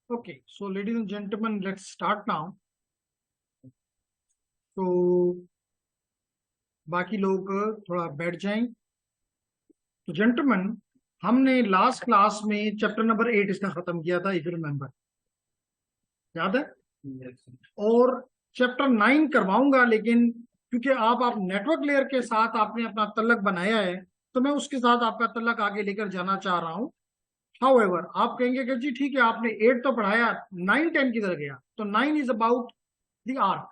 Okay, so ladies and gentlemen, let's start now. तो बाकी लोग थोड़ा बैठ जाएं। तो जेंटलमैन, हमने लास्ट क्लास में चैप्टर नंबर 8 इसका खत्म किया था, इफ यू रिमेंबर, याद है? और चैप्टर 9 करवाऊंगा, लेकिन क्योंकि आप नेटवर्क लेयर के साथ आपने अपना तल्लक बनाया है, तो मैं उसके साथ आपका तल्लक आगे लेकर जाना चाह रहा हूँ। हाउएवर, आप कहेंगे कि जी ठीक है, आपने 8 तो पढ़ाया, 9 10 किधर गया? तो 9 इज अबाउट द आर्क,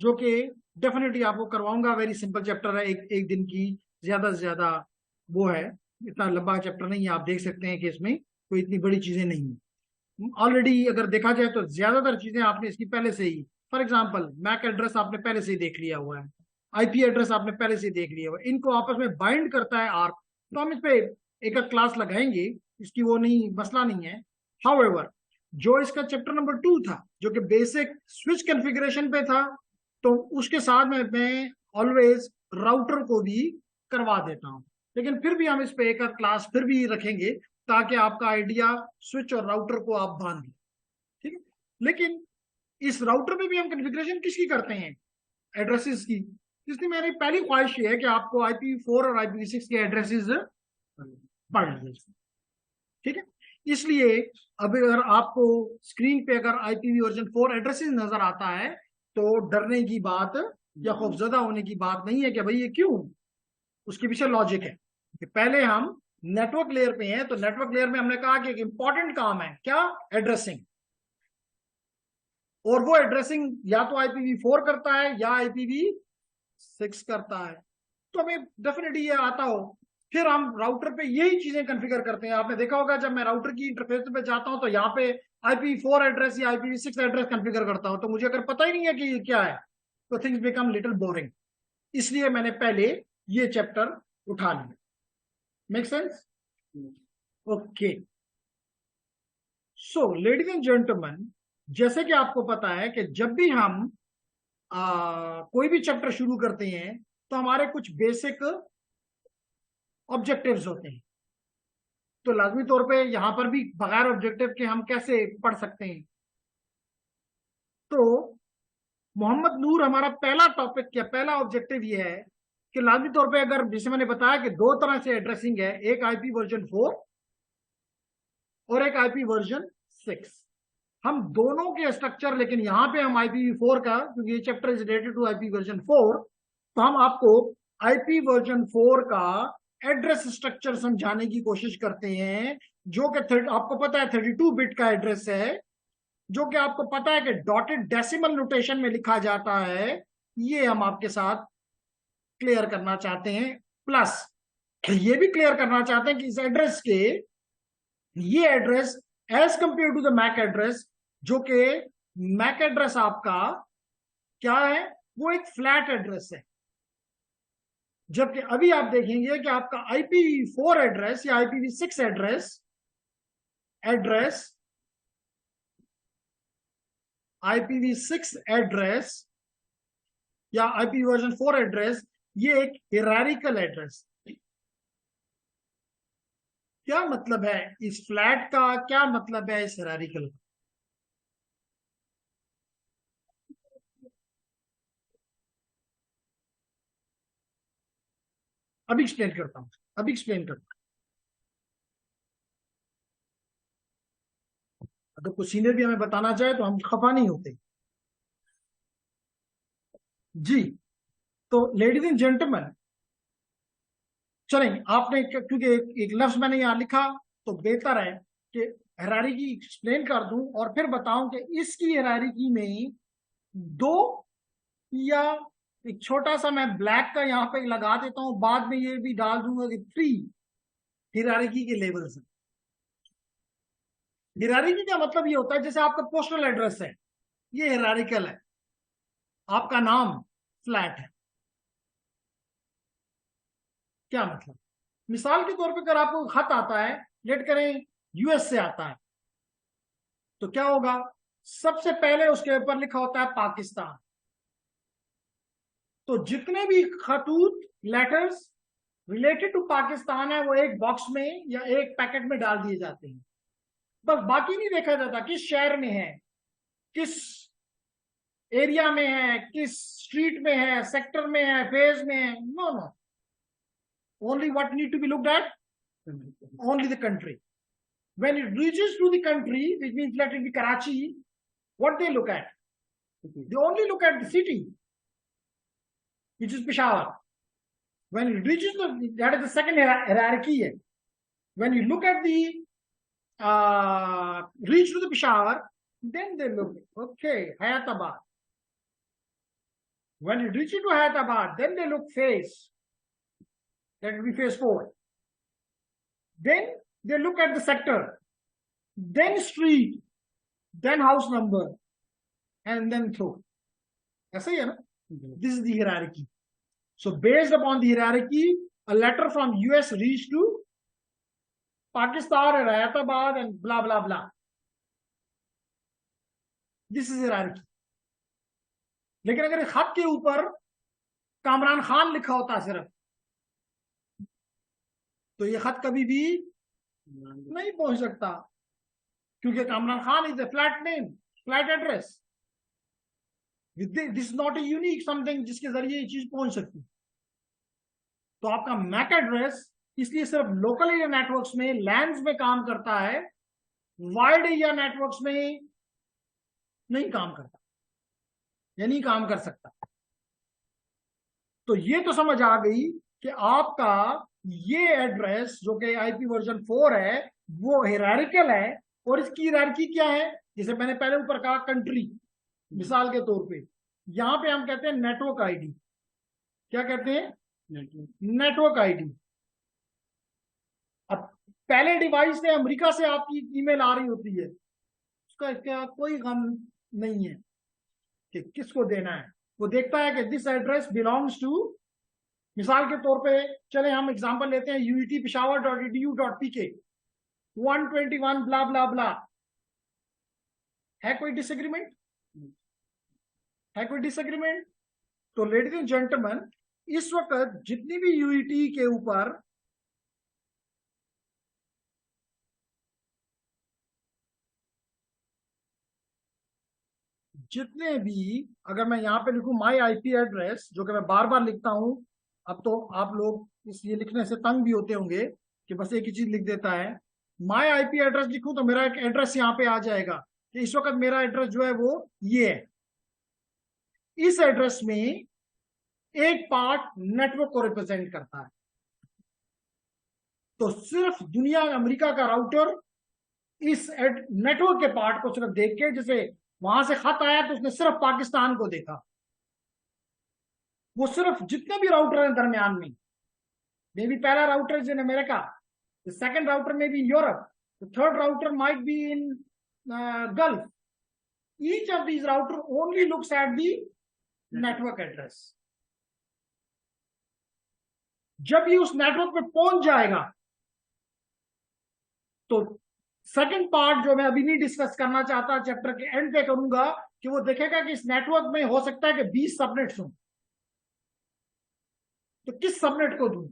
जो कि डेफिनेटली आपको करवाऊंगा। वेरी सिंपल चैप्टर है, एक एक दिन की ज्यादा से ज्यादा वो है, इतना लंबा चैप्टर नहीं है। आप देख सकते हैं कि इसमें कोई इतनी बड़ी चीजें नहीं है। ऑलरेडी अगर देखा जाए तो ज्यादातर चीजें आपने इसकी पहले से ही, फॉर एग्जाम्पल मैक एड्रेस आपने पहले से ही देख लिया हुआ है, आईपी एड्रेस आपने पहले से ही देख लिया हुआ है। इनको आपस में बाइंड करता है आर्क। तो हम इस पे एक क्लास लगाएंगे, इसकी वो नहीं, मसला नहीं है। हाउएवर, जो इसका चैप्टर नंबर 2 था, जो कि बेसिक स्विच कॉन्फ़िगरेशन पे था, तो उसके साथ में मैं ऑलवेज राउटर को भी करवा देता हूँ। लेकिन फिर भी हम इस पे एक क्लास फिर भी रखेंगे, ताकि आपका आइडिया स्विच और राउटर को आप बांध लें। ठीक है, लेकिन इस राउटर में भी हम कॉन्फ़िगरेशन किसकी करते हैं? एड्रेसेस की। इसलिए मेरी पहली ख्वाहिश ये है कि आपको IPv4 और IPv6 के एड्रेसेस पढ़ लीजिए। ठीक है, इसलिए अब अगर आपको स्क्रीन पे अगर IPv4 एड्रेसेस नजर आता है, तो डरने की बात या खौफजदा होने की बात नहीं है कि भाई ये क्यों। उसके पीछे लॉजिक है कि पहले हम नेटवर्क लेयर पे हैं, तो नेटवर्क लेयर में हमने कहा कि एक इंपॉर्टेंट काम है क्या? एड्रेसिंग। और वो एड्रेसिंग या तो IPv4 करता है या IPv6 करता है। तो हमें डेफिनेटली ये आता हो, फिर हम राउटर पे यही चीजें कॉन्फ़िगर करते हैं। आपने देखा होगा जब मैं राउटर की इंटरफेस पे जाता हूं, तो यहाँ पे IPv4 एड्रेस या IPv6 एड्रेस कॉन्फ़िगर करता हूं, तो मुझे अगर पता ही नहीं है कि ये क्या है, तो थिंग्स बिकम लिटिल बोरिंग। इसलिए मैंने पहले ये चैप्टर उठा लिया। Make sense? Okay, so ladies and gentleman, जैसे कि आपको पता है कि जब भी हम कोई भी चैप्टर शुरू करते हैं, तो हमारे कुछ बेसिक ऑब्जेक्टिव्स होते हैं। तो लाजमी तौर पे यहां पर भी बगैर ऑब्जेक्टिव के हम कैसे पढ़ सकते हैं? तो मोहम्मद नूर, हमारा पहला टॉपिक क्या, पहला ऑब्जेक्टिव ये है कि लाजमी तौर पे, अगर जैसे मैंने बताया कि दो तरह से एड्रेसिंग है, एक IP v4 और एक IP v6। हम दोनों के स्ट्रक्चर, लेकिन यहां पे हम IPv4 का, क्योंकि ये chapter is related to IP v4, तो हम आपको IP v4 का एड्रेस स्ट्रक्चर समझाने की कोशिश करते हैं, जो कि आपको पता है 32 बिट का एड्रेस है, जो कि आपको पता है कि डॉटेड डेसिमल नोटेशन में लिखा जाता है। ये हम आपके साथ क्लियर करना चाहते हैं। प्लस ये भी क्लियर करना चाहते हैं कि इस एड्रेस के, ये address as compare to the mac address, जो कि मैक एड्रेस आपका क्या है, वो एक फ्लैट एड्रेस है। जबकि अभी आप देखेंगे कि आपका IPv4 एड्रेस या IPv6 address address IPv6 address या IPv4 एड्रेस, ये एक हिरारिकल एड्रेस। क्या मतलब है इस फ्लैट का, क्या मतलब है इस हिरारिकल का? अभी एक्सप्लेन करता हूं, अभी एक्सप्लेन करता हूं। अगर कोई सीनियर भी हमें बताना चाहे तो हम खफा नहीं होते। जी, तो लेडीज एंड जेंटलमैन, चलें, आपने क्योंकि एक लफ्ज मैंने यहां लिखा, तो बेहतर है कि हायरार्की एक्सप्लेन कर दूं और फिर बताऊं कि इसकी हायरार्की में दो, या एक छोटा सा मैं ब्लैक का यहां पे लगा देता हूं, बाद में ये भी डाल दूंगा कि 3 हायरार्की के लेवल्स हैं। हायरार्की का मतलब ये होता है, जैसे आपका पोस्टल एड्रेस है, ये हायरार्किकल है, आपका नाम फ्लैट है। क्या मतलब? मिसाल के तौर पे अगर आपको खत आता है, लेट करें US से आता है, तो क्या होगा? सबसे पहले उसके ऊपर लिखा होता है पाकिस्तान। तो जितने भी खतूत लेटर्स रिलेटेड टू पाकिस्तान है, वो एक बॉक्स में या एक पैकेट में डाल दिए जाते हैं। बस बाकी नहीं देखा जाता किस शहर में है, किस एरिया में है, किस स्ट्रीट में है, सेक्टर में है, फेज में है. No no, only what need to be looked at, only the country. When it reaches to the country, which means let it be Karachi, what they look at? They only look at the city, which is Peshawar. When it reaches that is the second hierarchy. When you look at the reach to the Peshawar, then they look, okay, Hayatabad. When you reach to Hayatabad, then they look phase. That will be phase 4. Then they look at the sector, then street, then house number, and then throw. ऐसा ही है ना? This is the hierarchy. So based upon the hierarchy, a letter from US reached to Pakistan and Hyderabad and blah blah blah. This is hierarchy. लेकिन अगर खत के ऊपर कामरान खान लिखा होता सिर्फ, तो ये खत कभी भी नहीं पहुंच सकता, क्योंकि Kamran Khan is a flat name, flat address. This not a unique something जिसके जरिए ये चीज पहुंच सकती. तो आपका मैक एड्रेस इसलिए सिर्फ लोकल एरिया नेटवर्क्स में, लैंड्स में काम करता है, वाइड एरिया नेटवर्क्स में नहीं काम करता, या नहीं काम कर सकता. तो ये तो समझ आ गई कि आपका ये एड्रेस जो कि आईपी वर्जन 4 है वो हायरार्किकल है. और इसकी हायरार्की क्या है? जैसे मैंने पहले ऊपर कहा कंट्री, मिसाल के तौर पे यहां पे हम कहते हैं नेटवर्क आईडी. क्या कहते हैं? Network ID. अब पहले डिवाइस से अमेरिका से आपकी ईमेल आ रही होती है, उसका क्या कोई गम नहीं है कि किसको देना है. वो देखता है कि दिस एड्रेस बिलोंग्स टू, मिसाल के तौर पे चले हम एग्जांपल लेते हैं UET-Peshawar.edu.pk 121 ब्ला ब्ला ब्ला. है कोई डिसएग्रीमेंट? है कोई डिसएग्रीमेंट? तो लेडीज एंड जेंटलमैन, इस वक्त जितनी भी यूईटी के ऊपर जितने भी, अगर मैं यहां पे लिखूं माई आईपी एड्रेस, जो कि मैं बार बार लिखता हूं, अब तो आप लोग इसलिए लिखने से तंग भी होते होंगे कि बस एक ही चीज लिख देता है. माई आईपी एड्रेस लिखूं तो मेरा एक एड्रेस यहां पे आ जाएगा कि इस वक्त मेरा एड्रेस जो है वो ये है. इस एड्रेस में एक पार्ट नेटवर्क को रिप्रेजेंट करता है. तो सिर्फ दुनिया, अमेरिका का राउटर इस नेटवर्क के पार्ट को सिर्फ देख के, जैसे वहां से खत आया तो उसने सिर्फ पाकिस्तान को देखा, वो सिर्फ जितने भी राउटर हैं दरमियान में, मे बी पहला router is in America, the second router may be Europe, the third router might be in Gulf. Each of these router only looks at the network address. जब ये उस नेटवर्क पे पहुंच जाएगा तो सेकंड पार्ट जो मैं अभी नहीं डिस्कस करना चाहता, चैप्टर के एंड पे करूंगा, कि वो देखेगा कि इस नेटवर्क में हो सकता है कि 20 सबनेट्स हों, तो किस सबनेट को दूं?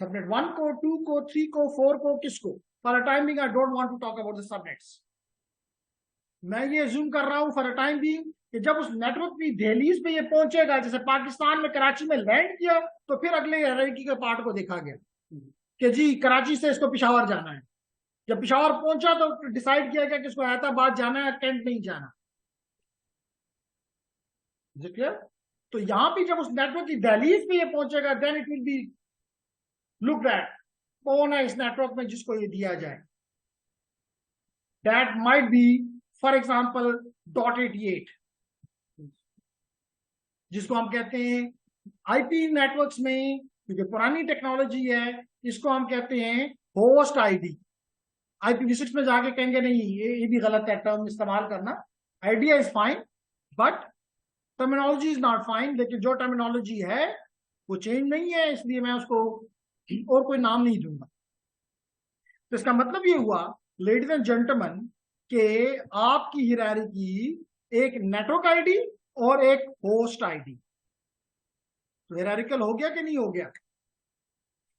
सबनेट 1 को, 2 को, 3 को, 4 को, किसको? For a time being I don't want to talk about the subnets. मैं ये जूम कर रहा हूं फॉर अ टाइम बीइंग कि जब उस नेटवर्क की दहलीज पे ये पहुंचेगा, जैसे पाकिस्तान में कराची में लैंड किया, तो फिर अगले हायरार्की के पार्ट को देखा गया कि जी कराची से इसको पिशावर जाना है. जब पिशावर पहुंचा तो डिसाइड किया गया कि इसको हैदराबाद जाना है, कैंट नहीं जाना. क्लियर? तो यहां भी जब उस नेटवर्क की दहलीज पे ये पहुंचेगा, then it will be looked at, कौन है इस नेटवर्क में जिसको ये दिया जाए. That might be for example .88, जिसको हम कहते हैं आईपी नेटवर्क्स में, क्योंकि पुरानी टेक्नोलॉजी है, इसको हम कहते हैं होस्ट आईडी. IPv6 में जाके कहेंगे नहीं ये भी गलत है टर्म इस्तेमाल करना. Idea is fine but terminology is not fine. लेकिन जो टर्मिनोलॉजी है वो चेंज नहीं है, इसलिए मैं उसको और कोई नाम नहीं दूंगा. तो इसका मतलब ये हुआ लेडीज एंड जेंटलमैन कि आपकी हायरार्की एक नेटवर्क आईडी और एक होस्ट आईडी. तो हायरार्किकल हो गया कि नहीं हो गया?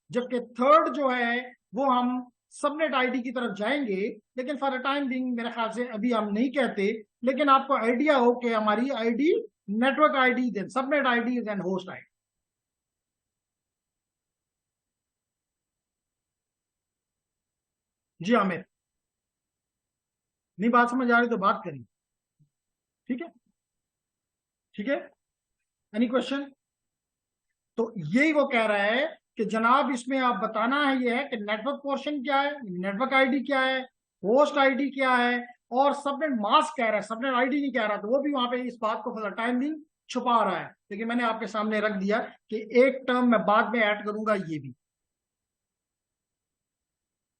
जबकि थर्ड जो है वो हम सबनेट आईडी की तरफ जाएंगे, लेकिन फॉर अ टाइम बिंग मेरे ख्याल से अभी हम नहीं कहते, लेकिन आपको आइडिया हो कि हमारी ID network ID, then subnet ID, then host ID. जी आमिर, नहीं बात समझ आ रही तो बात करिए। ठीक है, ठीक है, एनी क्वेश्चन? तो यही वो कह रहा है कि जनाब इसमें आप बताना है, ये है कि नेटवर्क पोर्शन क्या है, नेटवर्क आईडी क्या है, होस्ट आईडी क्या है, और सबनेट मास्क कह रहा है, सबनेट आईडी नहीं कह रहा, तो वो भी वहां पे इस बात को फॉर टाइम बिंग छुपा रहा है। लेकिन मैंने आपके सामने रख दिया कि एक टर्म मैं बाद में ऐड करूंगा ये भी।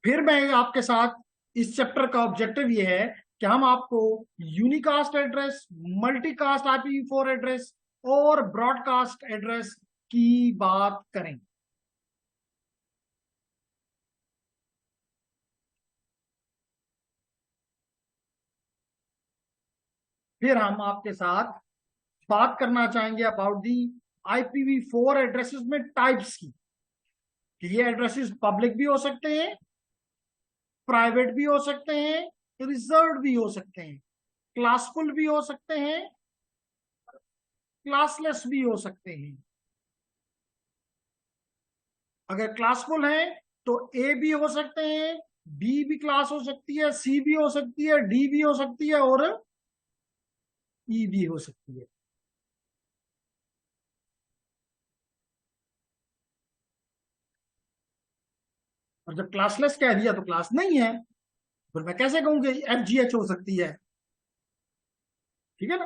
फिर मैं आपके साथ इस चैप्टर का ऑब्जेक्टिव ये है कि हम आपको unicast address, multicast IPv4 address और ब्रॉडकास्ट एड्रेस की बात करें। फिर हम आपके साथ बात करना चाहेंगे अबाउट दी IPv4 एड्रेसेस में टाइप्स की, कि ये एड्रेसेस पब्लिक भी हो सकते हैं, प्राइवेट भी हो सकते हैं, रिजर्व भी हो सकते हैं, क्लासफुल भी हो सकते हैं, क्लासलेस भी हो सकते हैं। अगर क्लासफुल है तो ए भी हो सकते हैं, बी भी क्लास हो सकती है, सी भी हो सकती है, डी भी हो सकती है, और ई भी हो सकती है। और जब क्लासलेस कह दिया तो क्लास नहीं है, फिर मैं कैसे कहूं कि FGH हो सकती है? ठीक है ना?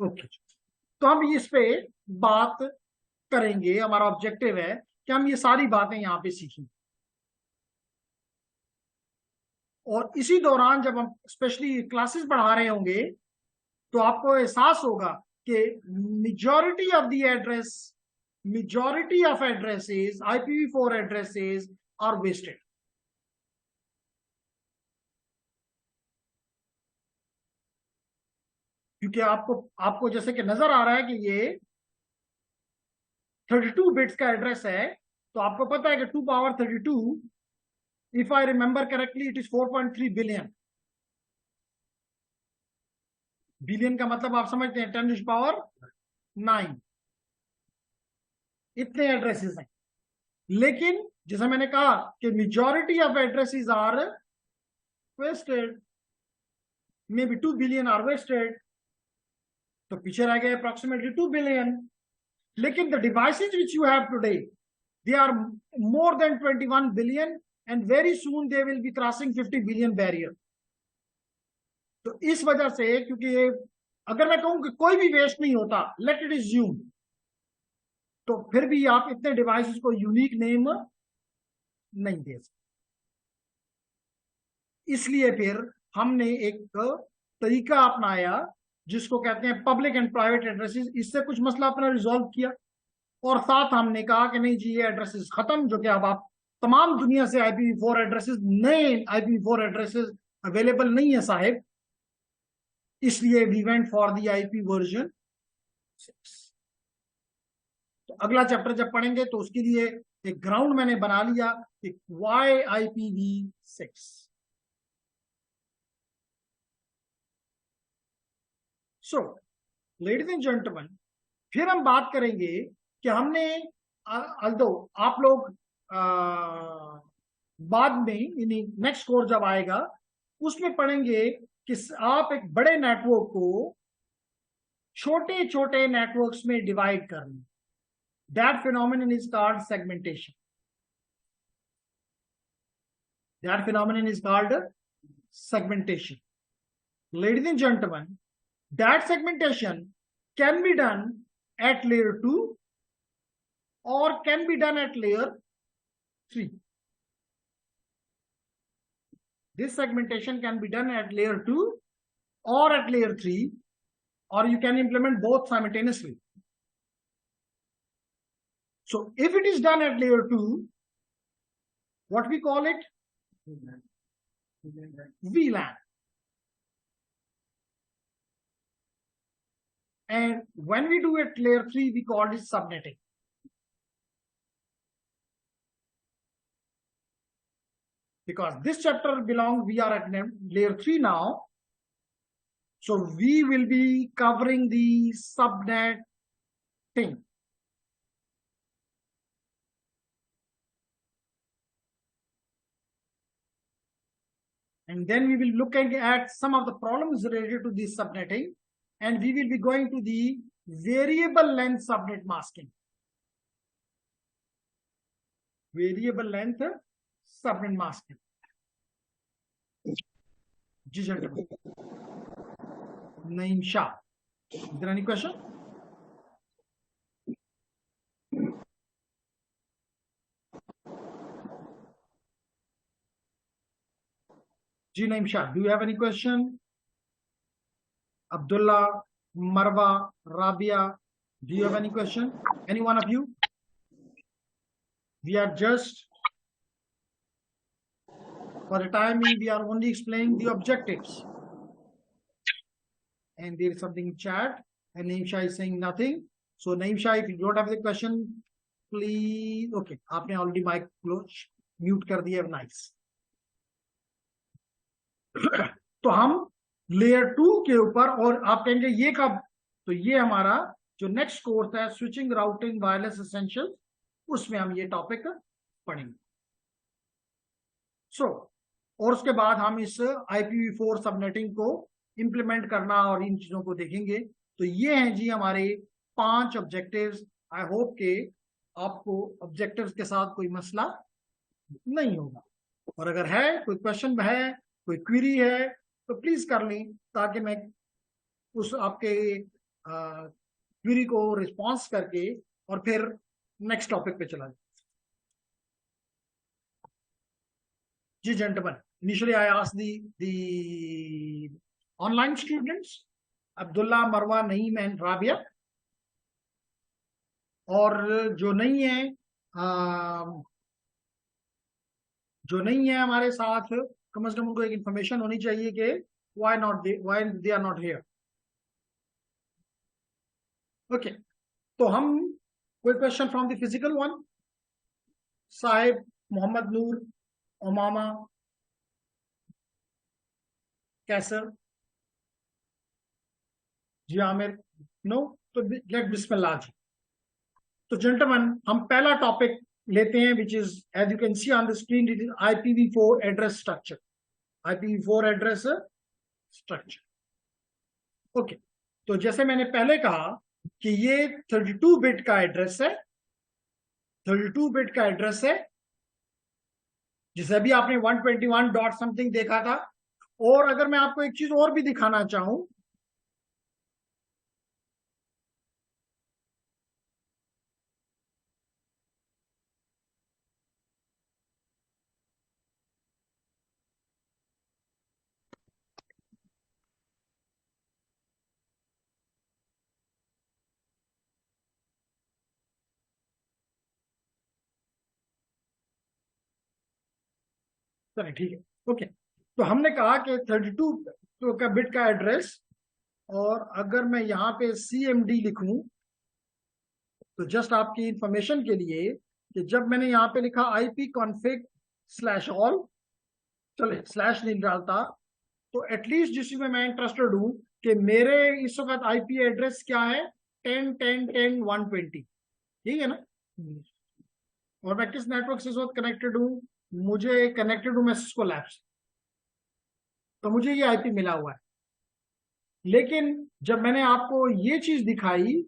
ओके, तो हम इस पे बात करेंगे। हमारा ऑब्जेक्टिव है कि हम ये सारी बातें यहां पे सीखें, और इसी दौरान जब हम स्पेशली क्लासेस बढ़ा रहे होंगे तो आपको एहसास होगा कि majority of addresses, IPv4 addresses are wasted. क्योंकि आपको आपको जैसे कि नजर आ रहा है कि ये 32 बिट्स का एड्रेस है, तो आपको पता है कि 2 power 32, if I remember correctly, it is 4.3 billion. Billion का मतलब आप समझते हैं, 10⁹ इतने एड्रेसेस हैं। लेकिन जैसा मैंने कहा कि majority of addresses are wasted, may be 2 billion are wasted, तो पीछे रह गए अप्रोक्सीमेटली 2 बिलियन। लेकिन the devices which you have today, they are more than 21 billion, and very soon they will be crossing 50 billion barrier. तो इस वजह से, क्योंकि ये, अगर मैं कहूं कि कोई भी वेस्ट नहीं होता, लेट इट इज यूम, तो फिर भी आप इतने डिवाइसेस को यूनिक नेम नहीं दे सकते। इसलिए फिर हमने एक तरीका अपनाया जिसको कहते हैं पब्लिक एंड प्राइवेट एड्रेसेस। इससे कुछ मसला अपना रिजॉल्व किया, और साथ हमने कहा कि नहीं जी, ये एड्रेसेस खत्म, जो कि अब आप तमाम दुनिया से IPv4 एड्रेसेस, नए IPv4 एड्रेसेस अवेलेबल नहीं है साहिब। इसलिए we went for the IP version 6। तो अगला चैप्टर जब पढ़ेंगे तो उसके लिए एक ग्राउंड मैंने बना लिया कि why IPv6। So ladies and gentleman, फिर हम बात करेंगे कि हमने, अल्दो आप लोग बाद में नेक्स्ट कोर्स जब आएगा उसमें पढ़ेंगे कि आप एक बड़े नेटवर्क को छोटे छोटे नेटवर्क्स में डिवाइड करना। That phenomenon is called segmentation. That phenomenon is called segmentation. Ladies and gentlemen, that segmentation can be done at layer 2 or can be done at layer 3. This segmentation can be done at layer 2 or at layer 3, or you can implement both simultaneously. So if it is done at layer 2, what we call it? VLAN. And when we do it layer 3, we call it subnetting. because this chapter belongs, we are at layer 3 now, so we will be covering the subnet thing. And then we will look at some of the problems related to this subnetting, and we will be going to the variable length subnet masking. Variable length subnet masking. जी gentlemen. Naeem Shah. Is there any question? जी Naeem Shah, do you have any question? Abdullah, Marwa, Rabia, do you have any question? Any one of you? We are just, for the time being, we are only explaining the objectives. And there is something in chat, and Naeem Shah is saying nothing. So Naeem Shah, if you don't have the question, please. Okay, आपने already mic close, mute कर दिया, nice. तो हम layer 2 के ऊपर, और आप कहेंगे ये कब, तो ये हमारा जो नेक्स्ट कोर्स है स्विचिंग राउटिंग वायरलेस एसेंशियल, उसमें हम ये टॉपिक पढ़ेंगे. सो और उसके बाद हम इस IPv4 सबनेटिंग को इंप्लीमेंट करना और इन चीजों को देखेंगे. तो ये हैं जी हमारे 5 ऑब्जेक्टिव्स. आई होप के आपको ऑब्जेक्टिव्स के साथ कोई मसला नहीं होगा, और अगर है कोई क्वेश्चन है, कोई क्वेरी है, तो प्लीज कर लें, ताकि मैं उस आपके क्वेरी को रिस्पॉन्स करके और फिर नेक्स्ट टॉपिक पे चला जाए. जी gentlemen, initially I asked the online students, Abdullah, Marwa, Naeem and Rabia, और जो नहीं है हमारे साथ, कम से कम उनको एक इंफॉर्मेशन होनी चाहिए कि why they are not here. Okay, तो हम कोई question from the physical one? साहिब, मोहम्मद नूर, उमामा, कैसर, जी आमिर, नो? तो लेट बिस्मिल्लाह जी. तो जेंटलमैन, हम पहला टॉपिक लेते हैं, which is as you can see on the screen, it is IPv4 address structure. IPv4 address structure. Okay, तो जैसे मैंने पहले कहा कि ये 32 बिट का एड्रेस है. 32 बिट का एड्रेस है, जिसे अभी आपने 121 डॉट समथिंग देखा था. और अगर मैं आपको एक चीज और भी दिखाना चाहूं, चलिए ठीक है. ओके, तो हमने कहा कि 32 का बिट का एड्रेस, और अगर मैं यहाँ पे CMD लिखूं, तो जस्ट आपकी इंफॉर्मेशन के लिए कि जब मैंने यहाँ पे लिखा ipconfig/all, चले स्लैश नहीं डालता, तो एटलीस्ट जिसमें मैं इंटरेस्टेड हूं कि मेरे इस वक्त IP एड्रेस क्या है, 10.10.10.120, ठीक है ना? और मैं किस नेटवर्क से इस वक्त कनेक्टेड हूं? मुझे कनेक्टेड हूं मैं सिस्को लैब्स, तो मुझे ये IP मिला हुआ है. लेकिन जब मैंने आपको ये चीज दिखाई,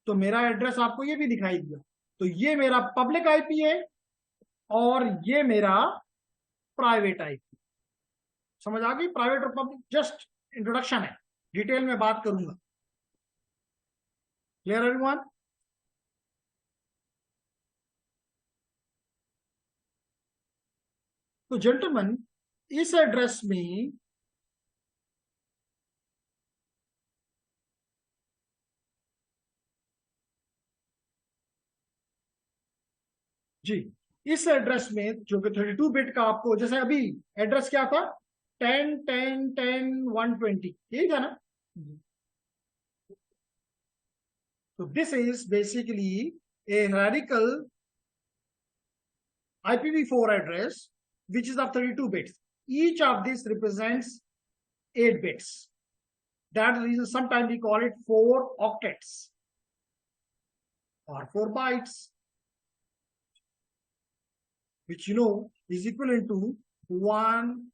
तो मेरा एड्रेस आपको ये भी दिखाई दिया. तो ये मेरा पब्लिक IP है, और ये मेरा प्राइवेट IP. समझ आ गई? प्राइवेट और पब्लिक जस्ट इंट्रोडक्शन है, डिटेल में बात करूंगा. Clear everyone? तो जेंटलमैन, इस एड्रेस में जी, इस एड्रेस में जो कि 32 बिट का, आपको जैसे अभी एड्रेस क्या था, 10.10.10.120, ठीक है ना? तो this is basically a hierarchical IPv4 address which is of 32 bits. Each of these represents 8 bits. That's the reason sometimes we call it 4 octets or 4 bytes, which you know is equivalent to 1,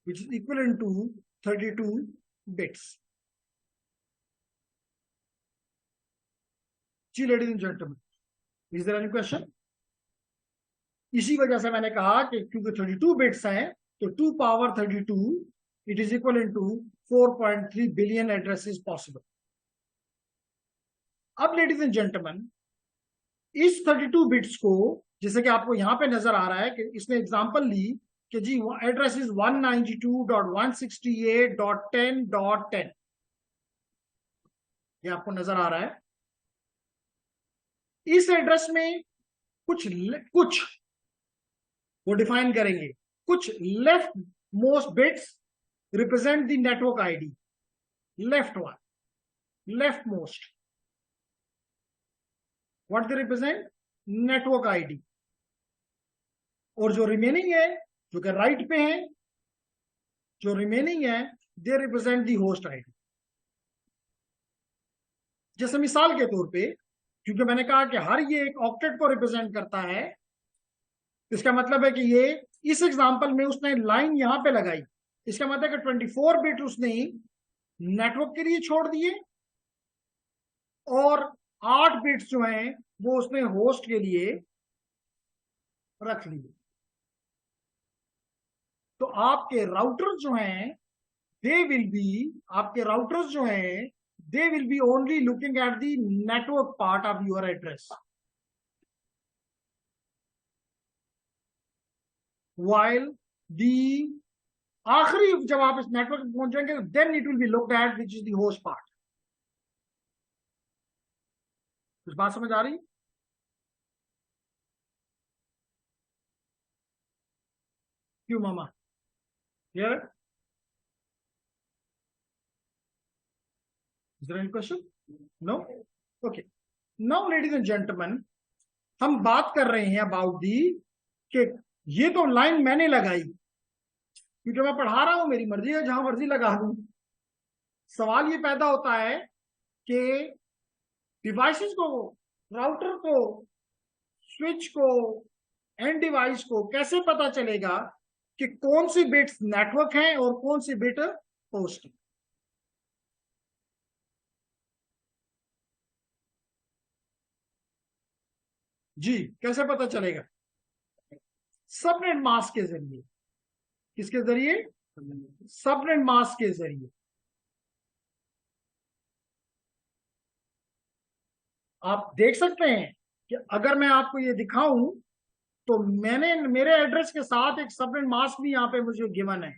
which is equivalent to 32 bits. जी ladies and gentlemen, is there any question? इसी वजह से मैंने कहा कि क्योंकि 32 bits हैं तो 2 power 32 it is equal to 4.3 billion addresses possible. अब लेडीज एंड जेंटलमैन, इस 32 बिट्स को, जैसे कि आपको यहां पे नजर आ रहा है कि इसने एग्जांपल ली कि जी एड्रेस इज 192.168.10.10, ये आपको नजर आ रहा है. इस एड्रेस में कुछ वो डिफाइन करेंगे. कुछ left most bits represent the network ID, left one, left most, what they represent? Network ID. और जो रिमेनिंग है, जो कि राइट पे है, जो रिमेनिंग है they represent the host ID. जैसे मिसाल के तौर पे, क्योंकि मैंने कहा कि हर ये एक ऑक्टेट को रिप्रेजेंट करता है, इसका मतलब है कि ये इस एग्जांपल में उसने लाइन यहां पे लगाई, इसका मतलब है कि 24 बिट उसने नेटवर्क के लिए छोड़ दिए और 8 बिट्स जो हैं वो उसने होस्ट के लिए रख लिए. तो आपके राउटर्स जो हैं दे विल बी, आपके राउटर्स जो हैं they will be only looking at the network part of your address, while the आखिरी जब आप इस नेटवर्क पे पहुंचेंगे then it will be looked at which is the host part. कुछ बात समझ आ रही? क्यों मामा? Clear? Is there any question? No? Okay. Now, ladies and gentlemen, हम बात कर रहे हैं अबाउट दी कि ये तो लाइन मैंने लगाई क्योंकि मैं पढ़ा रहा हूं, मेरी मर्जी है, जहां मर्जी लगा दूं. सवाल ये पैदा होता है कि डिवाइसेस को, राउटर को, स्विच को, एंड डिवाइस को कैसे पता चलेगा कि कौन सी बिट्स नेटवर्क हैं और कौन सी बिट होस्ट है. जी कैसे पता चलेगा? सबनेट मास्क के जरिए. किसके जरिए? सबनेट मास्क के जरिए. आप देख सकते हैं कि अगर मैं आपको ये दिखाऊं तो मैंने मेरे एड्रेस के साथ एक सबनेट मास्क भी यहां पे मुझे गिवन है.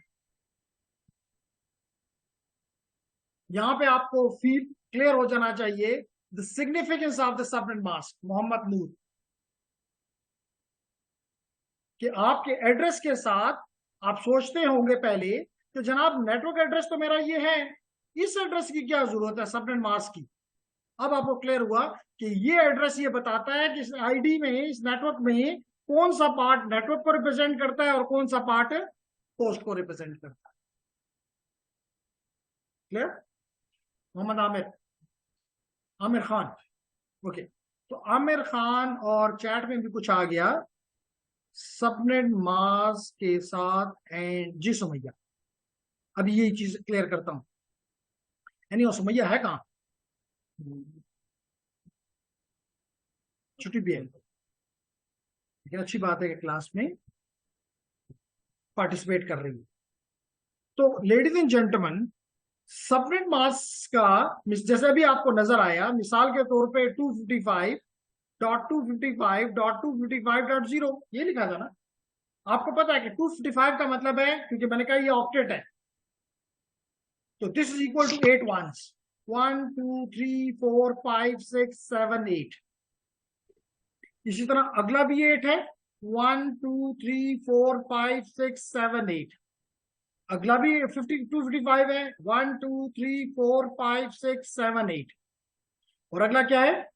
यहां पे आपको फील क्लियर हो जाना चाहिए the significance of the subnet mask. Mohammad Noor, कि आपके एड्रेस के साथ आप सोचते होंगे पहले कि जनाब नेटवर्क एड्रेस तो मेरा ये है, इस एड्रेस की क्या जरूरत है सबनेट मास्क की. अब आपको क्लियर हुआ कि ये एड्रेस ये बताता है कि इस आईडी में, इस नेटवर्क में कौन सा पार्ट नेटवर्क को रिप्रेजेंट करता है और कौन सा पार्ट होस्ट को रिप्रेजेंट करता है. क्लियर? मोहम्मद आमिर खान. ओके, तो आमिर खान और चैट में भी कुछ आ गया सबनेट मास्क के साथ. एंड जी सुमैया, अभी ये चीज क्लियर करता हूं. यानी सुमैया है कहां? छुट्टी भी है, लेकिन अच्छी बात है कि क्लास में पार्टिसिपेट कर रही है. तो ladies and gentleman, subnet mask का जैसे अभी आपको नजर आया, मिसाल के तौर पे 255.255.255.0 ये लिखा था ना. आपको पता है कि 255 का मतलब है, क्योंकि मैंने कहा ये ऑक्टेट है, तो this is equal to 8 ones. 1 2 3 4 5 6 7 8. इसी तरह अगला भी 8 है. 1 2 3 4 5 6 7 8. अगला भी 255 है. 1 2 3 4 5 6 7 8. और अगला क्या है?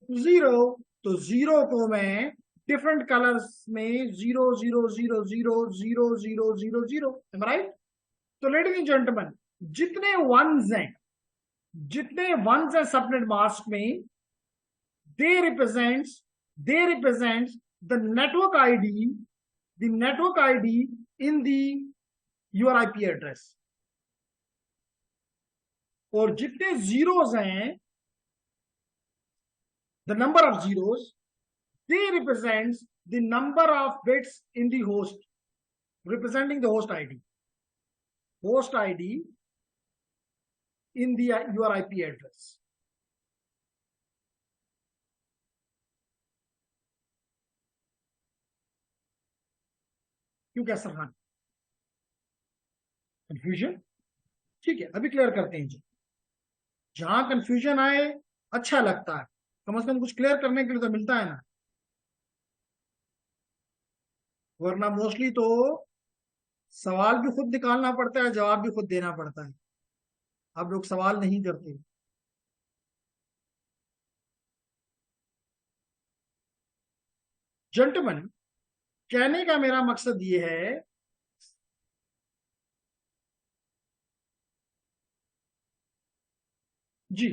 0. तो 0 को मैं डिफरेंट कलर्स में 0 0 0 0 0 0 0 0 राइट। तो लेडीज एंड जेंटलमैन, जितने वंस हैं सबनेट मास्क में, they represents the network ID in the your IP address। और जितने जीरोस हैं, the number of zeros, they represents the number of bits in the host, representing the host ID in the your IP address। क्यों कह sir? हाँ, confusion? ठीक है, अभी clear करते हैं जी। जहां कंफ्यूजन आए अच्छा लगता है, कम से कम कुछ क्लियर करने के लिए तो मिलता है ना, वरना मोस्टली तो सवाल भी खुद निकालना पड़ता है, जवाब भी खुद देना पड़ता है। आप लोग सवाल नहीं करते। जेंटलमैन, कहने का मेरा मकसद ये है, जी,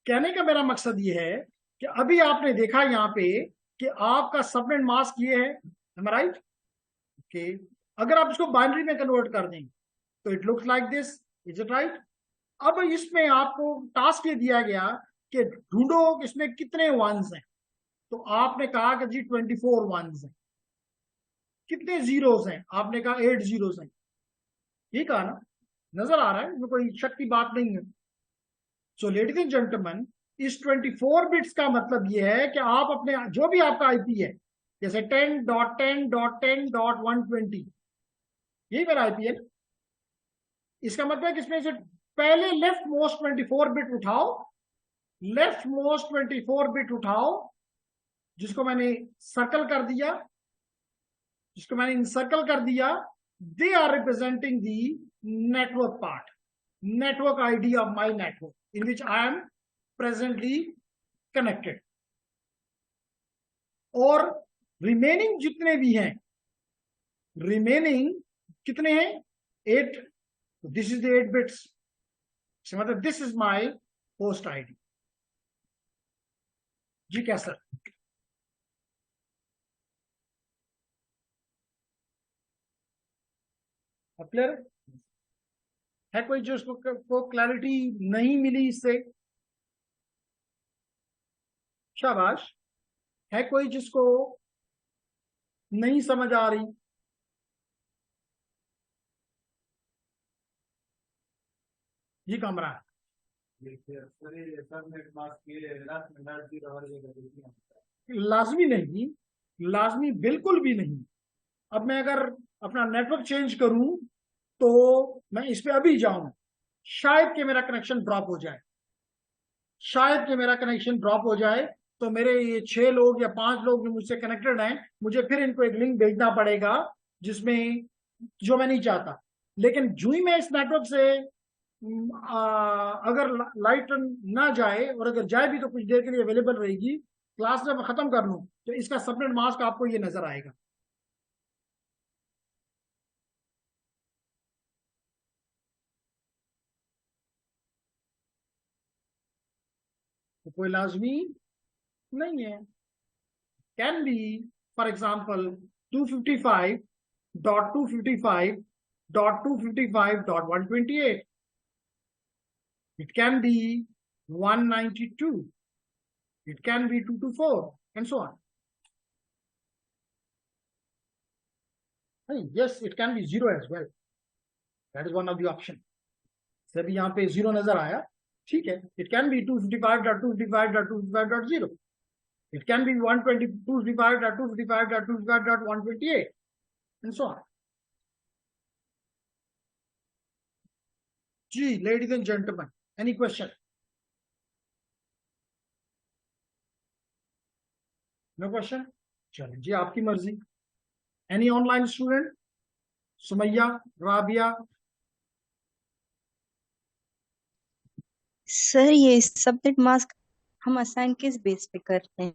कहने का मेरा मकसद ये है कि अभी आपने देखा यहाँ पे कि आपका सबनेट मास्क ये है, राइट? ओके, अगर आप इसको बाइनरी में कन्वर्ट कर दें तो it looks like this, is it right? अब इसमें आपको टास्क ये दिया गया कि ढूंढो इसमें कितने वंस हैं। तो आपने कहा कि जी 24 वंस हैं। कितने जीरोस हैं? आपने कहा 8 जीरोस हैं। ये कहा ना, नजर आ रहा है, इसमें कोई शक की बात नहीं है। सो लेडीज एंड जेंटलमैन, इस 24 बिट्स का मतलब ये है कि आप अपने जो भी आपका आईपी है, जैसे 10.10.10.120, यही मेरा आईपी है। इसका मतलब कि इसमें से पहले लेफ्ट मोस्ट 24 बिट उठाओ, लेफ्ट मोस्ट 24 बिट उठाओ, जिसको मैंने सर्कल कर दिया, they are representing the network part, network ID of my network in which I am presently connected। और रिमेनिंग जितने भी हैं, रिमेनिंग कितने हैं? 8। दिस इज द 8 बिट्स, मतलब this is my host ID. जी क्या सर? क्लियर है? कोई जो उसको क्लैरिटी नहीं मिली इससे? शाबाश। है कोई जिसको नहीं समझ आ रही? ये कमरा है, लाजमी नहीं, लाजमी बिल्कुल भी नहीं। अब मैं अगर अपना नेटवर्क चेंज करूं तो मैं इस पे अभी जाऊं, शायद कि मेरा कनेक्शन ड्रॉप हो जाए, शायद कि मेरा कनेक्शन ड्रॉप हो जाए, तो मेरे ये 6 लोग या 5 लोग जो मुझसे कनेक्टेड हैं, मुझे फिर इनको एक लिंक भेजना पड़ेगा जिसमें, जो मैं नहीं चाहता। लेकिन जो ही मैं इस नेटवर्क से अगर लाइट ना जाए, और अगर जाए भी तो कुछ देर के लिए अवेलेबल रहेगी, क्लास जब खत्म कर लूं तो इसका सबनेट मास्क आपको ये नजर आएगा। तो कोई लाजमी नहीं है। Can be, for example 255.255.255.128। It can be 192. It can be 224, and so on. Yes, it can be 0 as well. That is one of the option. Sir यहाँ पे 0 नजर आया, ठीक है। It can be 255.255.255.0. It can be 255.255.255.128, and so on. Ji, ladies and gentlemen, any question? No question? चलिए जी, आपकी मर्जी। Any online student? Sumaiya, Rabia? Sir ये सबनेट मास्क हम असाइन किस बेस पे करते हैं?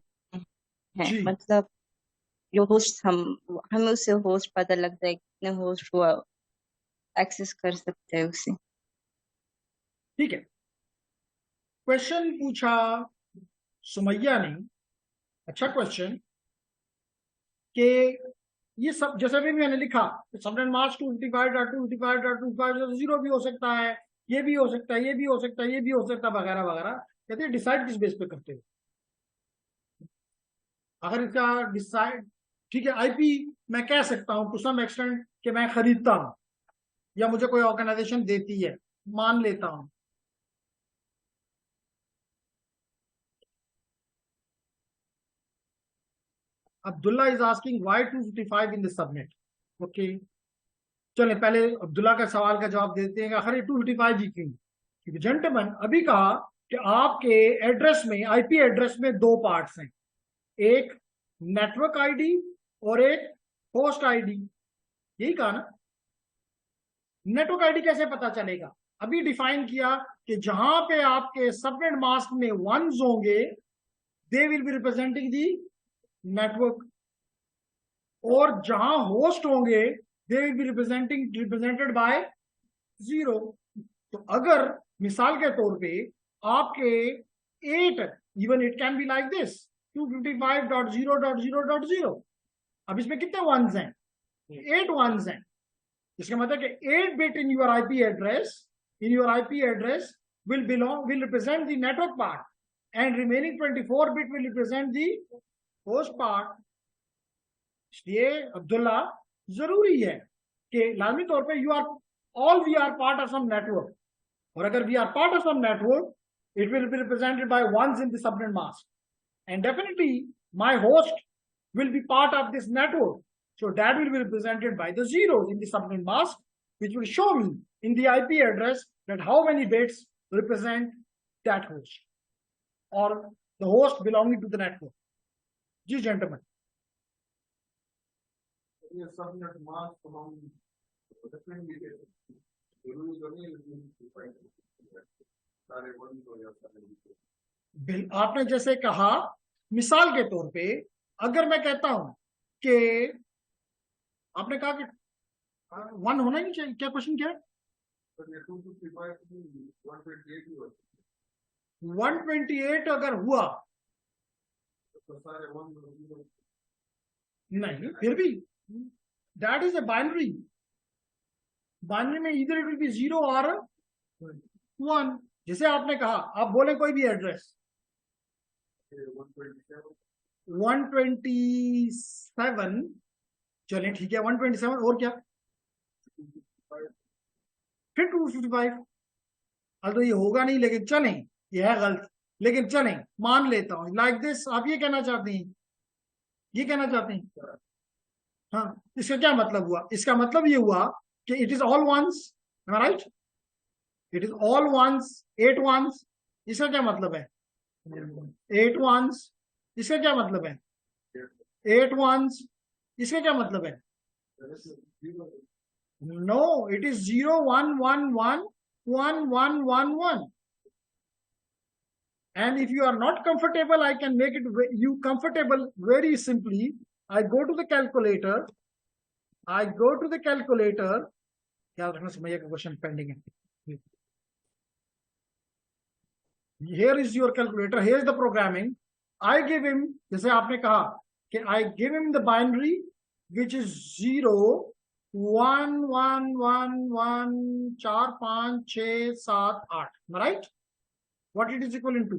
जी, मतलब जो होस्ट हमें उससे होस्ट पता लगता है, कितने होस्ट हुआ, एक्सेस कर सकते हैं उसे। ठीक है, क्वेश्चन पूछा सुमैया ने, अच्छा क्वेश्चन, कि ये सब जैसे भी मैंने लिखा, सबनेट मास्क 255.255.25 जीरो भी हो सकता है, ये भी हो सकता है, ये भी हो सकता है, ये भी हो सकता है, वगैरह वगैरह। कहते हैं डिसाइड किस बेस पे करते हो? अगर इसका डिसाइड, ठीक है, आईपी मैं कह सकता हूं टू सम एक्सटेंट कि मैं खरीदता हूं या मुझे कोई ऑर्गेनाइजेशन देती है, मान लेता हूं। Abdullah is asking why 255 in the subnet. Okay, चले पहले अब्दुल्ला का सवाल का जवाब देते हैं। आखिर 255 ही क्यों? क्योंकि जेंटलमैन अभी कहा कि आपके एड्रेस में, आईपी एड्रेस में दो पार्ट्स हैं, एक नेटवर्क आईडी और एक होस्ट आईडी, यही कहा ना? नेटवर्क आईडी कैसे पता चलेगा? अभी डिफाइन किया कि जहां पे आपके सबनेट मास्क में वंस होंगे, दे will be representing the network, और जहां होस्ट होंगे दे will be represented by zero. तो अगर मिसाल के तौर पे आपके 8, even it can be like this 255.0.0.0, अब इसमें कितने वंस हैं? 8 वंस हैं। इसका मतलब कि 8 bit in your IP address will represent the network part, and remaining 24 bit will represent the host part. इसलिए अब्दुल्ला जरूरी है कि लाजमी तौर पे we are part of some network, और अगर we are part of some network, it will be represented by ones in the subnet mask, and definitely my host will be part of this network, so that will be represented by the zeros in the subnet mask, which will show me in the IP address that how many bits represent that host or the host belonging to the network. जी gentlemen, ये subnet mask हम different details जरूरी तो नहीं है सारे one हो या सारे। आपने जैसे कहा, मिसाल के तौर पे अगर मैं कहता हूं कि आपने कहा कि 1 होना ही नहीं चाहिए, क्या क्वेश्चन क्या है? 128 अगर हुआ तो सारे वन नहीं, फिर भी दैट इज ए बाइनरी में इधर इट विल बी 0 और 1। जैसे आपने कहा, आप बोले कोई भी एड्रेस 127, चलें ठीक है 127, और क्या? फिर 255। तो ये होगा नहीं, लेकिन चलें, ये है गलत, लेकिन चलें मान लेता हूं लाइक दिस। आप ये कहना चाहते हैं, ये कहना चाहते हैं? हाँ, इसका क्या मतलब हुआ? इसका मतलब ये हुआ कि it is all ones, right? It is all ones, 8 ones. इसका क्या मतलब है? 8 वंस। इसका क्या मतलब है? 8 वंस। इसका क्या मतलब है? No, it is 0 1 1 1 1 1 1 1। And if you are not comfortable, I can make it you comfortable very simply. I go to the calculator. ख्याल रखना, समझिए का क्वेश्चन पेंडिंग है। Here is your calculator. Here is the programming. I give him, जैसे आपने कहा कि I give him the binary which is 0 1 1 1 1 4 5 6 7 8, right? What it is equivalent to?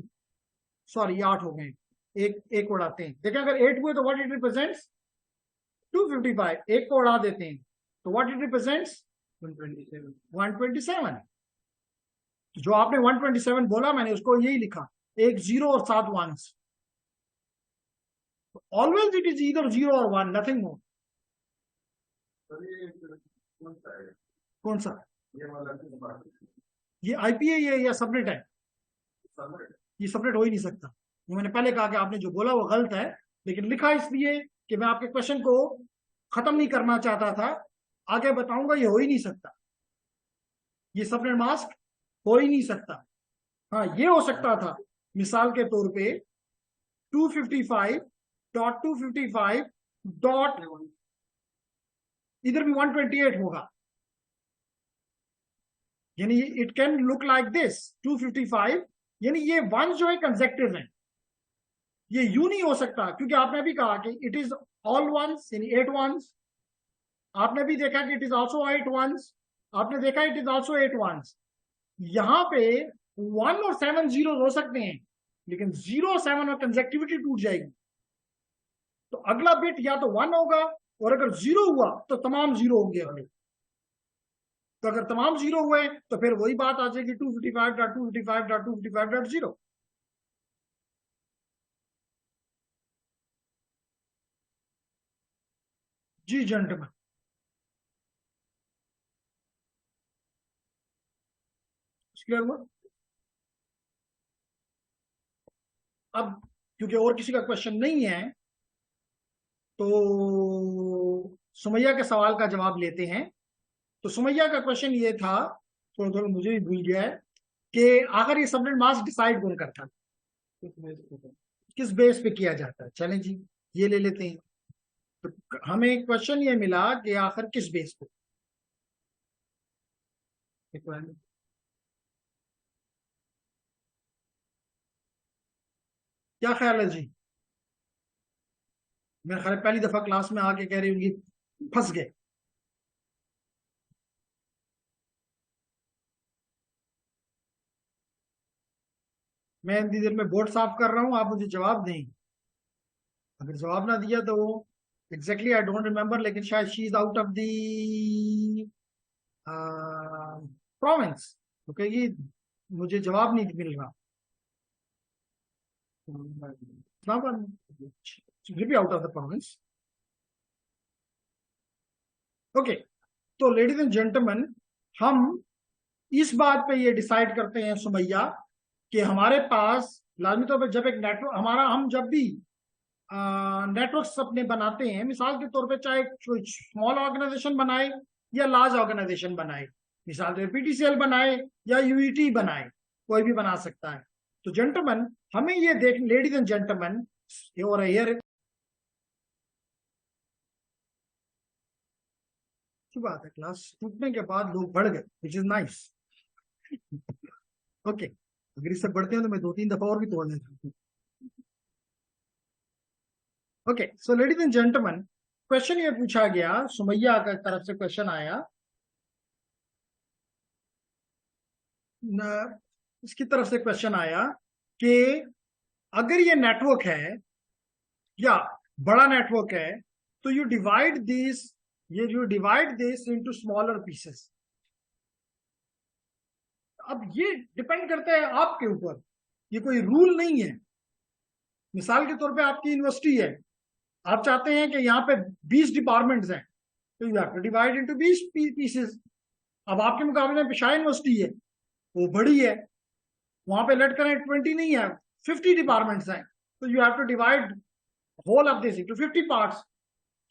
Sorry, 8 हो गए, एक उड़ाते हैं। देखें, अगर 8 हुए तो व्हाट इट रिप्रेजेंट्स? 255। एक को उड़ा देते हैं तो व्हाट इट रिप्रेजेंट्स? 127। जो आपने 127 बोला, मैंने उसको यही लिखा, एक 0 और 7 ones. Always it is either 0 और 1, नथिंग मोर। कौन सा? ये आईपी है या सबनेट है? ये सबनेट हो ही नहीं सकता। ये मैंने पहले कहा कि आपने जो बोला वो गलत है, लेकिन लिखा इसलिए कि मैं आपके क्वेश्चन को खत्म नहीं करना चाहता था, आगे बताऊंगा। ये हो ही नहीं सकता, ये सबनेट मास्क हो ही नहीं सकता। हाँ, ये हो सकता था मिसाल के तौर पे 255.255 डॉट, इधर भी 128 होगा, यानी it can look like this 255, यानी ये वंस जो है कंसेक्टिव है, ये यू नहीं हो सकता, क्योंकि आपने अभी कहा कि इट इज ऑल वंस, यानी 8 वंस। आपने भी देखा कि इट इज ऑल्सो 8 वंस, आपने देखा इट इज ऑल्सो 8 वंस। यहां पे 1 और 7 जीरो हो सकते हैं, लेकिन 0 और 7 और कंसेक्टिविटी टूट जाएगी। तो अगला बिट या तो 1 होगा, और अगर 0 हुआ तो तमाम 0 होंगे अगले। तो अगर तमाम 0 हुए तो फिर वही बात आ जाएगी 255.255.255.0। जी जेंटलमैन, क्लियर हुआ? अब क्योंकि और किसी का क्वेश्चन नहीं है, तो सुमैया के सवाल का जवाब लेते हैं। तो सुमैया का क्वेश्चन ये था, थोड़ा थोड़ा मुझे भी भूल गया है, कि आखिर ये सबनेट मास्क डिसाइड कौन करता है, किस बेस पे किया जाता है। चलें जी, ये ले लेते हैं। तो हमें क्वेश्चन ये मिला कि आखिर किस बेस पे। क्या ख्याल है जी? मेरा ख्याल है पहली दफा क्लास में आके कह रही होंगी फंस गए। मैं इतनी देर में बोर्ड साफ कर रहा हूं, आप मुझे जवाब दें। अगर जवाब ना दिया तो एग्जैक्टली आई डोंट रिमेम्बर, लेकिन शायद she is out of the province, तो कहेगी मुझे जवाब नहीं मिल रहा। Out of the province. Okay, तो लेडीज एंड जेंटलमैन, हम इस बात पे ये डिसाइड करते हैं सुमैया, कि हमारे पास लाजमी तौर पर जब एक नेटवर्क हमारा, हम जब भी नेटवर्क्स अपने बनाते हैं, मिसाल के तौर पे चाहे स्मॉल ऑर्गेनाइजेशन बनाए या लार्ज ऑर्गेनाइजेशन बनाए, मिसाल के पीटीसीएल बनाए या यूईटी बनाए, कोई भी बना सकता है। तो जेंटलमैन, हमें ये देख, लेडीज एंड जेंटलमैन, और हियर की बात है, क्लास टूटने के बाद लोग बढ़ गए, विच इज नाइस। ओके, अगर इससे बढ़ते हैं तो मैं 2-3 दफा और भी तोड़ देता हूँ। Okay, so ladies and gentleman, question ये पूछा गया, सुमैया की तरफ से क्वेश्चन आया, इसकी तरफ से क्वेश्चन आया कि अगर ये नेटवर्क है या बड़ा नेटवर्क है, तो you divide this into smaller pieces. अब ये डिपेंड करता है आपके ऊपर, ये कोई रूल नहीं है। मिसाल के तौर पे आपकी यूनिवर्सिटी है, आप चाहते हैं कि यहाँ पे 20 डिपार्टमेंट्स हैं, तो you have to divide into 20 pieces. अब आपके मुकाबले में पेशावर यूनिवर्सिटी है, वो बड़ी है, वहां पे लेट करें 20 नहीं है, 50 डिपार्टमेंट्स हैं, तो you have to divide whole of this into 50 parts.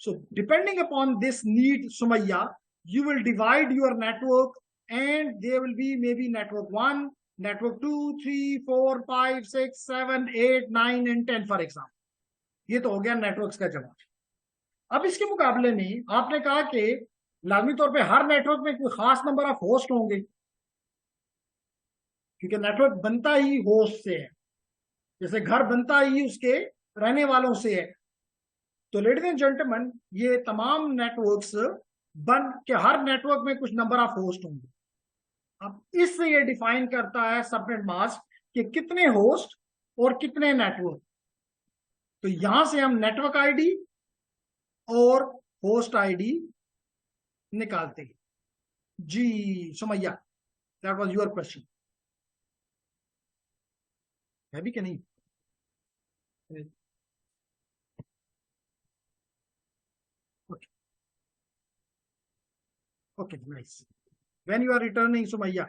So depending upon this need, Sumayya, you will divide your network, and there will be maybe network 1, network 2, 3, 4, 5, 6, 7, 8, 9 and 10 for example. ये तो हो गया networks का जवाब। अब इसके मुकाबले में आपने कहा कि लाजमी तौर पे हर नेटवर्क में कोई खास नंबर ऑफ होस्ट होंगे, क्योंकि नेटवर्क बनता ही होस्ट से है, जैसे घर बनता ही उसके रहने वालों से है। तो लेडीज एंड जेंटलमैन, ये तमाम नेटवर्क्स बन के हर नेटवर्क में कुछ नंबर ऑफ होस्ट होंगे। अब इससे ये डिफाइन करता है सबनेट मास्क कि कितने होस्ट और कितने नेटवर्क। तो यहां से हम नेटवर्क आईडी और होस्ट आईडी निकालते हैं। जी Sumaiya, that was your question, है भी कि नहीं? Okay, nice. When you are returning, Sumaiya,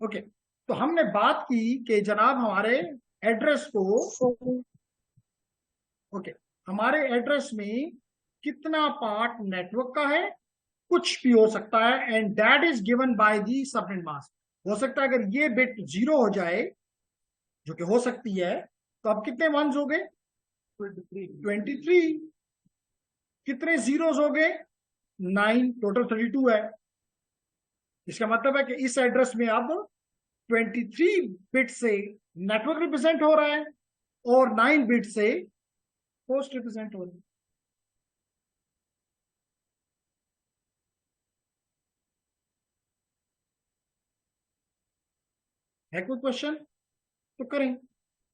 okay, तो हमने बात की कि जनाब हमारे एड्रेस को, ओके, हमारे एड्रेस में कितना पार्ट नेटवर्क का है, कुछ भी हो सकता है, and that is given by the subnet mask. हो सकता है अगर ये बिट 0 हो जाए, जो कि हो सकती है, तो अब कितने वंस हो गए? 23। कितने जीरोस हो गए? 9, टोटल 32 है। इसका मतलब है कि इस एड्रेस में अब 23 बिट से नेटवर्क रिप्रेजेंट हो रहा है और 9 बिट से होस्ट रिप्रेजेंट हो रहा है कोई क्वेश्चन तो करें।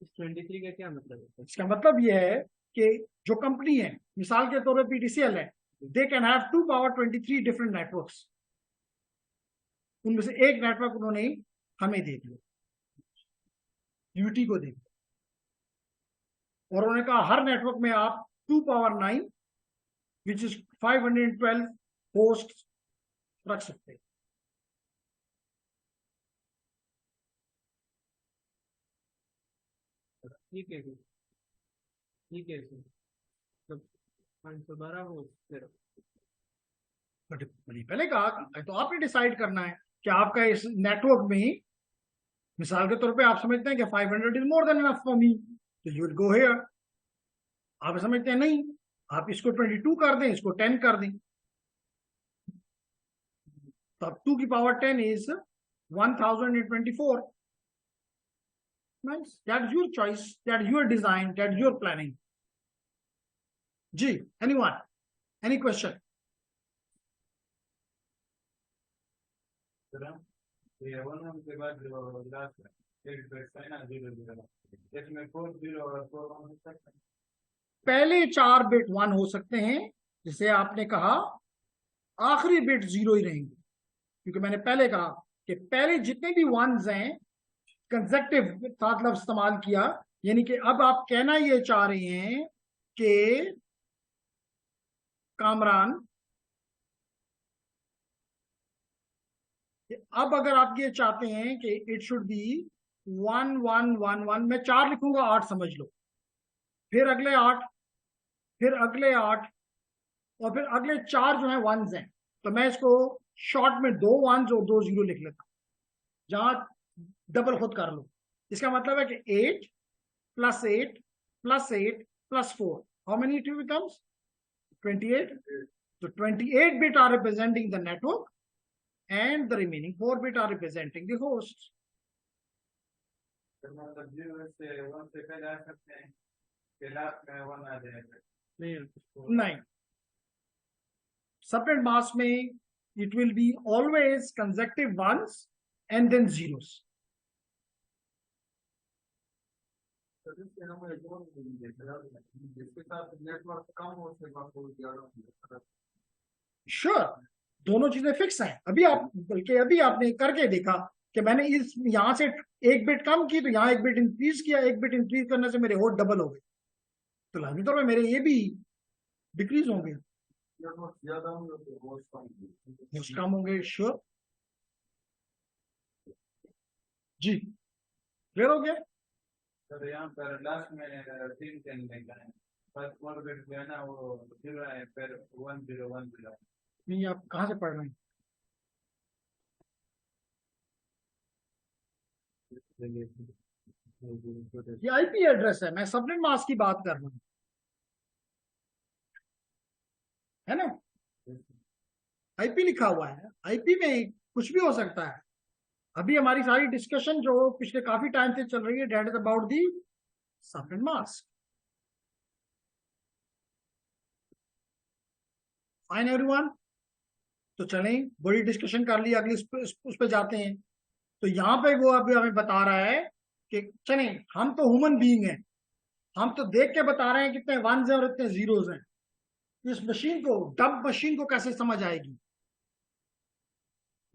23 का क्या मतलब है? इसका मतलब यह है कि जो कंपनी है, मिसाल के तौर पर पीटीसीएल है, they can have 2 power 23 different networks. उनमें से एक नेटवर्क उन्होंने हमें दे दिया, यूटी को दे दिया, और उन्होंने कहा हर नेटवर्क में आप 2 पावर 9 विच इज 512 होस्ट रख सकते हैं। ठीक है सर, ठीक है सर, तो 512 हो फिर। बट मैंने पहले कहा कि तो आपने डिसाइड करना है कि आपका इस नेटवर्क में, मिसाल के तौर पे आप समझते हैं कि 500 is more than enough for me, तो यू विल गो हियर। आप समझते हैं नहीं, आप इसको 22 कर दें, इसको 10 कर दें, तो अब 2 की power 10 is 1024। Nice. That is your choice. That is your design. That is your planning. जी, anyone? Any question? ये 1 के बाद जो लास्ट एक बिट है ना 0 इसमें 40 और 41 हो सकता है। पहले 4 बिट 1 हो सकते हैं, जिसे आपने कहा आखिरी बिट 0 ही रहेंगे, क्योंकि मैंने पहले कहा कि पहले जितने भी वंस हैं कंसेक्टिव साथ लफ्ज इस्तेमाल किया, यानी कि अब आप कहना ये चाह रहे हैं कि कामरान, अब अगर आप ये चाहते हैं कि इट शुड बी 1 1 1 1, मैं 4 लिखूंगा, 8 समझ लो, फिर अगले 8, फिर अगले 8, और फिर अगले 4 जो है वंस हैं, तो मैं इसको शॉर्ट में 2 वंस और 2 0 लिख लेता हूं, जहां डबल खुद कर लो। इसका मतलब है कि 8 + 8 + 8 + 4, how many it becomes? 28. So 28 bit are representing the network and the remaining 4 bit are representing the host. मतलब 0 से 1 से पहले आ सकते हैं कि लास्ट में 1 आ जाएगा। नहीं, subnet mask में it will be always consecutive ones and then zeros. इसके हमें जिसके साथ नेटवर्क कम हो उसके बाद बहुत ज्यादा। Sure, दोनों चीजें फिक्स हैं। अभी आप, बल्कि अभी आपने करके देखा कि मैंने इस यहां से 1 बिट कम की तो यहाँ 1 बिट इंक्रीज किया, 1 बिट इंक्रीज करने से मेरे होस्ट डबल हो गए, तो लाजमी तौर पर मेरे ये भी डिक्रीज होंगे, ज्यादा होंगे तो होस्ट कम होंगे। श्योर जी, क्लियर हो गया? सर यहाँ पर लास्ट में 3 10 लिखा है, फर्स्ट 4 बिट जो है ना वो 0 है, फिर 1 0 1 0। नहीं, आप कहाँ से पढ़ रहे हैं? ये आईपी एड्रेस है, मैं सबनेट मास्क की बात कर रहा हूँ, है ना? आईपी लिखा हुआ है, आईपी में कुछ भी हो सकता है। अभी हमारी सारी डिस्कशन जो पिछले काफी टाइम से चल रही है, that is about the subnet mask. Fine everyone, तो चलें, बड़ी डिस्कशन कर ली, अगली उस पे जाते हैं। तो यहाँ पे वो अभी हमें बता रहा है कि चलें, हम तो ह्यूमन बीइंग हैं, हम तो देख के बता रहे हैं कितने वंस हैं और इतने जीरोस हैं। इस मशीन को, डंप मशीन को कैसे समझ आएगी?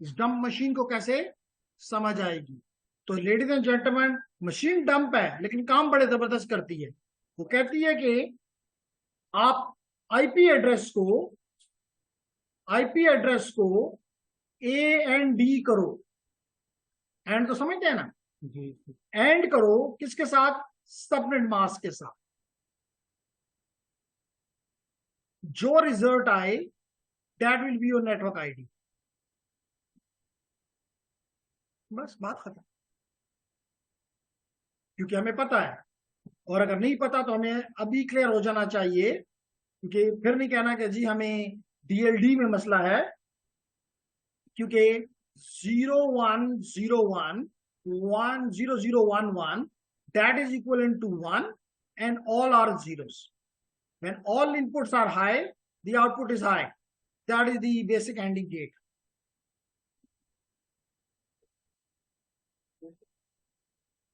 इस डंप मशीन को कैसे समझ आएगी? तो ladies and gentleman, machine dump है लेकिन काम बड़े जबरदस्त करती है। वो कहती है कि आप आईपी एड्रेस को ए एंड डी करो, एंड तो समझते हैं ना, एंड करो किसके साथ? सबनेट मास्क के साथ। जो रिजल्ट आए that will be your network ID. बस बात खत्म। क्योंकि हमें पता है और अगर नहीं पता तो हमें अभी क्लियर हो जाना चाहिए, क्योंकि फिर नहीं कहना कि जी हमें डीएलडी में मसला है, क्योंकि 0101 that is equivalent to 1 and all are zeros. When all inputs are high, the output is high. That is the basic ANDing gate.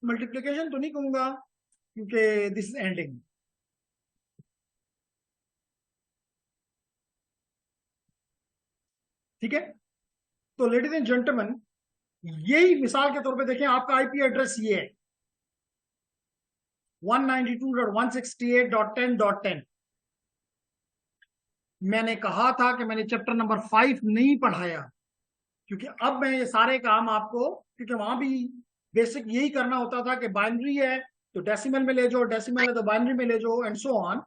Multiplication तो नहीं कहूंगा क्योंकि दिस इज एंडिंग। ठीक है, तो लेडीज एंड जेंटलमैन, यही मिसाल के तौर पे देखें, आपका आईपी एड्रेस ये है 192.168.10.10। मैंने कहा था कि मैंने चैप्टर नंबर 5 नहीं पढ़ाया, क्योंकि अब मैं ये सारे काम आपको, क्योंकि वहां भी बेसिक यही करना होता था कि बाइनरी है तो डेसिमल में ले जाओ, डेसिमल है तो बाइनरी में ले जाओ, एंड सो ऑन।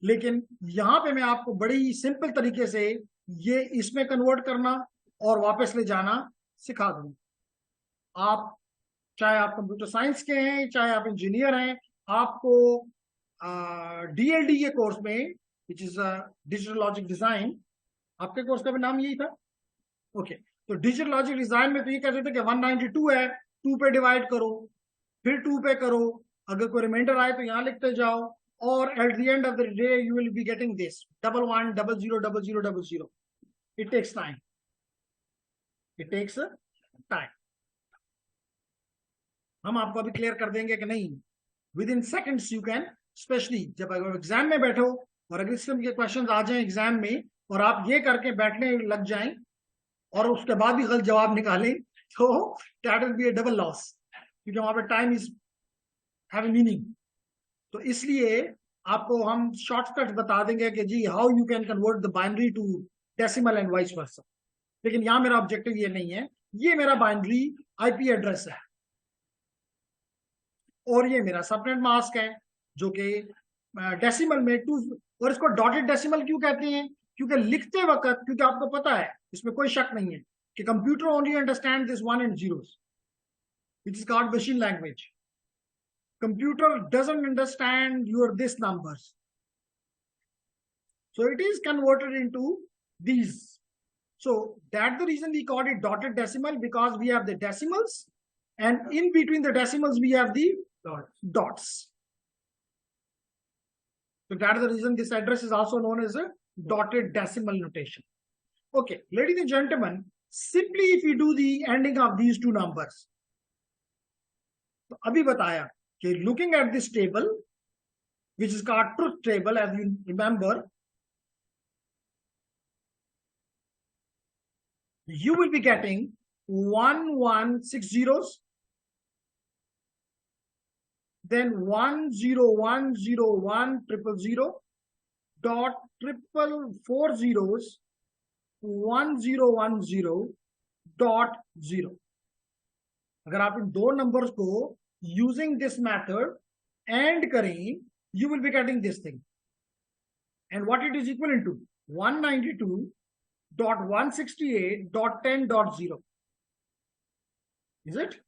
लेकिन यहां पे मैं आपको बड़ी सिंपल तरीके से ये इसमें कन्वर्ट करना और वापस ले जाना सिखा दूंगा। आप चाहे आप कंप्यूटर साइंस के हैं, चाहे आप इंजीनियर हैं, आपको डीएलडी के कोर्स में, which is digital logic design, आपके कोर्स का भी नाम यही था, ओके। तो डिजिटल लॉजिक डिजाइन में तो ये कहते थे कि 192 है, 2 पे डिवाइड करो, फिर 2 पे करो, अगर कोई रिमाइंडर आए तो यहाँ लिखते जाओ, और at the end of the day you will be getting this 11000000। It takes time, it takes time. हम आपको अभी क्लियर कर देंगे कि नहीं, within seconds you can, specially जब अगर एग्जाम में बैठो और अगर इस किस्म के क्वेश्चन आ जाए एग्जाम में और आप ये करके बैठने लग जाएं और उसके बाद भी गलत जवाब निकालें, तो that will be a double loss, क्योंकि वहां पे टाइम इज हैविंग मीनिंग। तो इसलिए आपको हम शॉर्टकट बता देंगे कि जी how you can convert the binary to decimal and vice versa. लेकिन यहाँ मेरा ऑब्जेक्टिव ये नहीं है, ये मेरा बाइनरी आईपी एड्रेस है और ये मेरा सबनेट मास्क है जो कि डेसिमल में 2, और इसको डॉटेड डेसिमल क्यों कहते हैं, क्योंकि लिखते वक्त, क्योंकि आपको पता है, इसमें कोई शक नहीं है कि computer only understand this 1 and 0s, which is called machine language. Computer doesn't understand your this numbers, so it is converted into these. So that's the reason we call it dotted decimal, because we have the decimals and in between the decimals we have the dots. So that's the reason this address is also known as a dotted decimal notation. Okay, ladies and gentlemen, simply if you do the ending of these two numbers, तो अभी बताया कि looking at this table, which is called truth table, as you remember, you will be getting 1160s, then 1010100 dot 444 1010 dot 0। अगर आप इन दो numbers को using this method and करें, you will be getting this thing, and what it is equal to 192.168.10.0, is it?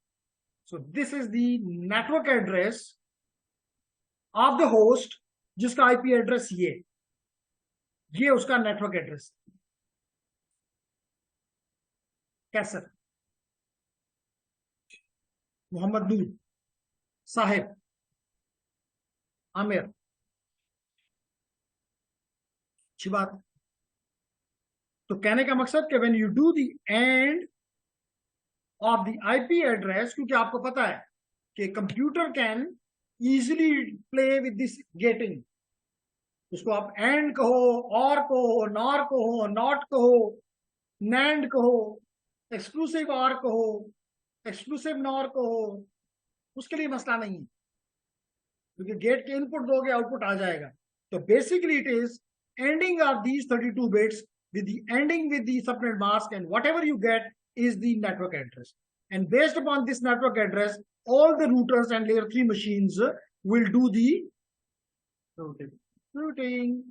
So this is the network address of the host, जिसका IP address ये उसका network address. कैसर, मोहम्मद नूर, साहिब, आमिर, अच्छी बात। तो कहने का मकसद कि when you do the end of the IP address, क्योंकि आपको पता है कि computer can easily play with this getting, उसको आप एंड कहो, और कहो, नॉर कहो, नॉट कहो, नैंड कहो, एक्सक्लूसिव और कहो, एक्सक्लूसिव नॉर कहो, उसके लिए मसला नहीं है, क्योंकि गेट के इनपुट दोगे आउटपुट आ जाएगा। तो basically it is ending of these 32 bits with the ending with the subnet mask, and whatever you get is the network address, and based upon this network address all the routers and layer 3 machines will do the routing।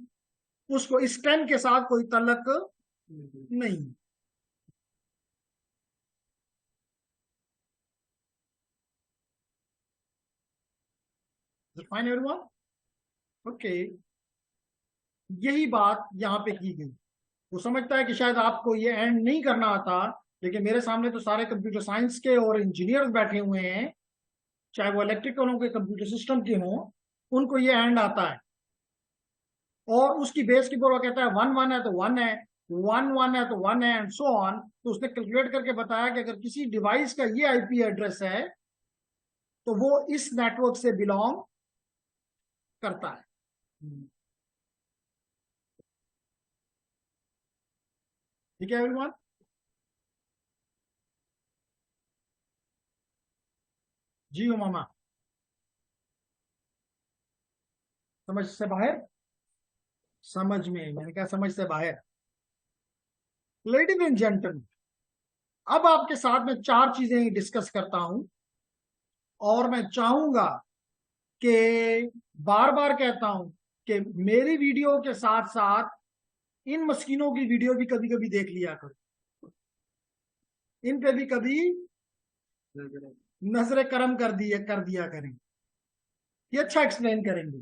उसको इस 10 के साथ कोई तल्लक नहीं। Fine everyone? Okay, यही बात यहाँ पे की गई। वो समझता है कि शायद आपको ये एंड नहीं करना आता, लेकिन मेरे सामने तो सारे कंप्यूटर साइंस के और इंजीनियर्स बैठे हुए हैं, चाहे वो इलेक्ट्रिकल हो के कंप्यूटर सिस्टम के हों, उनको ये एंड आता है। और उसकी बेस के ऊपर वो कहता है 1 1 है तो 1 है, 1 1 है तो 1 है, एंड सो ऑन। तो उसने कैलकुलेट करके बताया कि अगर किसी डिवाइस का ये आईपी एड्रेस है तो वो इस नेटवर्क से बिलोंग करता है। ठीक है एवरीवन? जी हो मामा? समझ से बाहर? समझ में, मैंने कहा समझ से बाहर। लेडीज एंड जेंटलमैन, अब आपके साथ में 4 चीजें डिस्कस करता हूं, और मैं चाहूंगा कि बार बार कहता हूं कि मेरी वीडियो के साथ साथ इन मस्किनों की वीडियो भी कभी कभी देख लिया करो, इन पे भी कभी नजर करम कर दिया करें, ये अच्छा एक्सप्लेन करेंगे।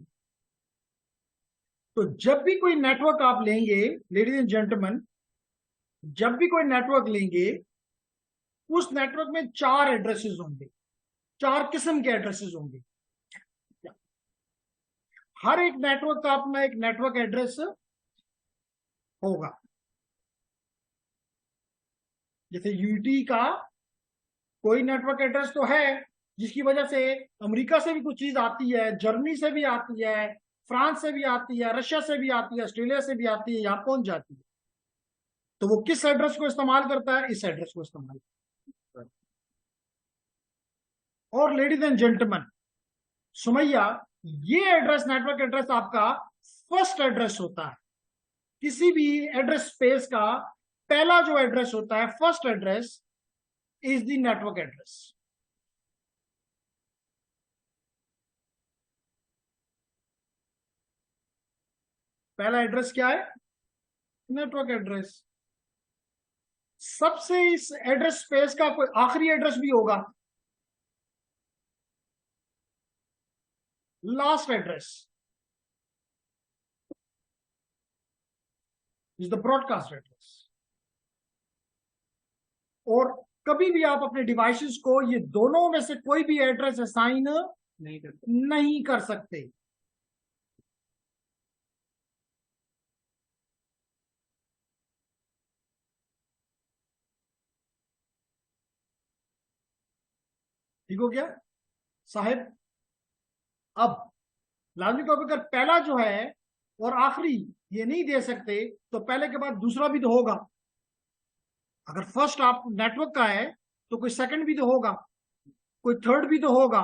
तो जब भी कोई नेटवर्क आप लेंगे, लेडीज एंड जेंटलमैन, जब भी कोई नेटवर्क लेंगे, उस नेटवर्क में 4 एड्रेसेस होंगे, 4 किस्म के एड्रेसेस होंगे। हर एक नेटवर्क का अपना एक नेटवर्क एड्रेस होगा। जैसे यूटी का कोई नेटवर्क एड्रेस तो है, जिसकी वजह से अमेरिका से भी कुछ चीज आती है, जर्मनी से भी आती है, फ्रांस से भी आती है, रशिया से भी आती है, ऑस्ट्रेलिया से भी आती है, यहां पहुंच जाती है। तो वो किस एड्रेस को इस्तेमाल करता है? इस एड्रेस को इस्तेमाल करता है। और लेडीज एंड जेंटलमैन, सुमैया, ये एड्रेस, नेटवर्क एड्रेस आपका फर्स्ट एड्रेस होता है। किसी भी एड्रेस स्पेस का पहला जो एड्रेस होता है, first address is the network address. पहला एड्रेस क्या है? Network address. सबसे इस एड्रेस स्पेस का कोई आखिरी एड्रेस भी होगा, last address is the broadcast address. और कभी भी आप अपने डिवाइसेस को ये दोनों में से कोई भी एड्रेस असाइन नहीं कर सकते। ठीक हो गया साहेब? अब लाजमी तौर पर अगर पहला जो है और आखिरी ये नहीं दे सकते, तो पहले के बाद दूसरा भी तो होगा। अगर फर्स्ट आप नेटवर्क का है तो कोई सेकंड भी तो होगा, कोई थर्ड भी तो होगा,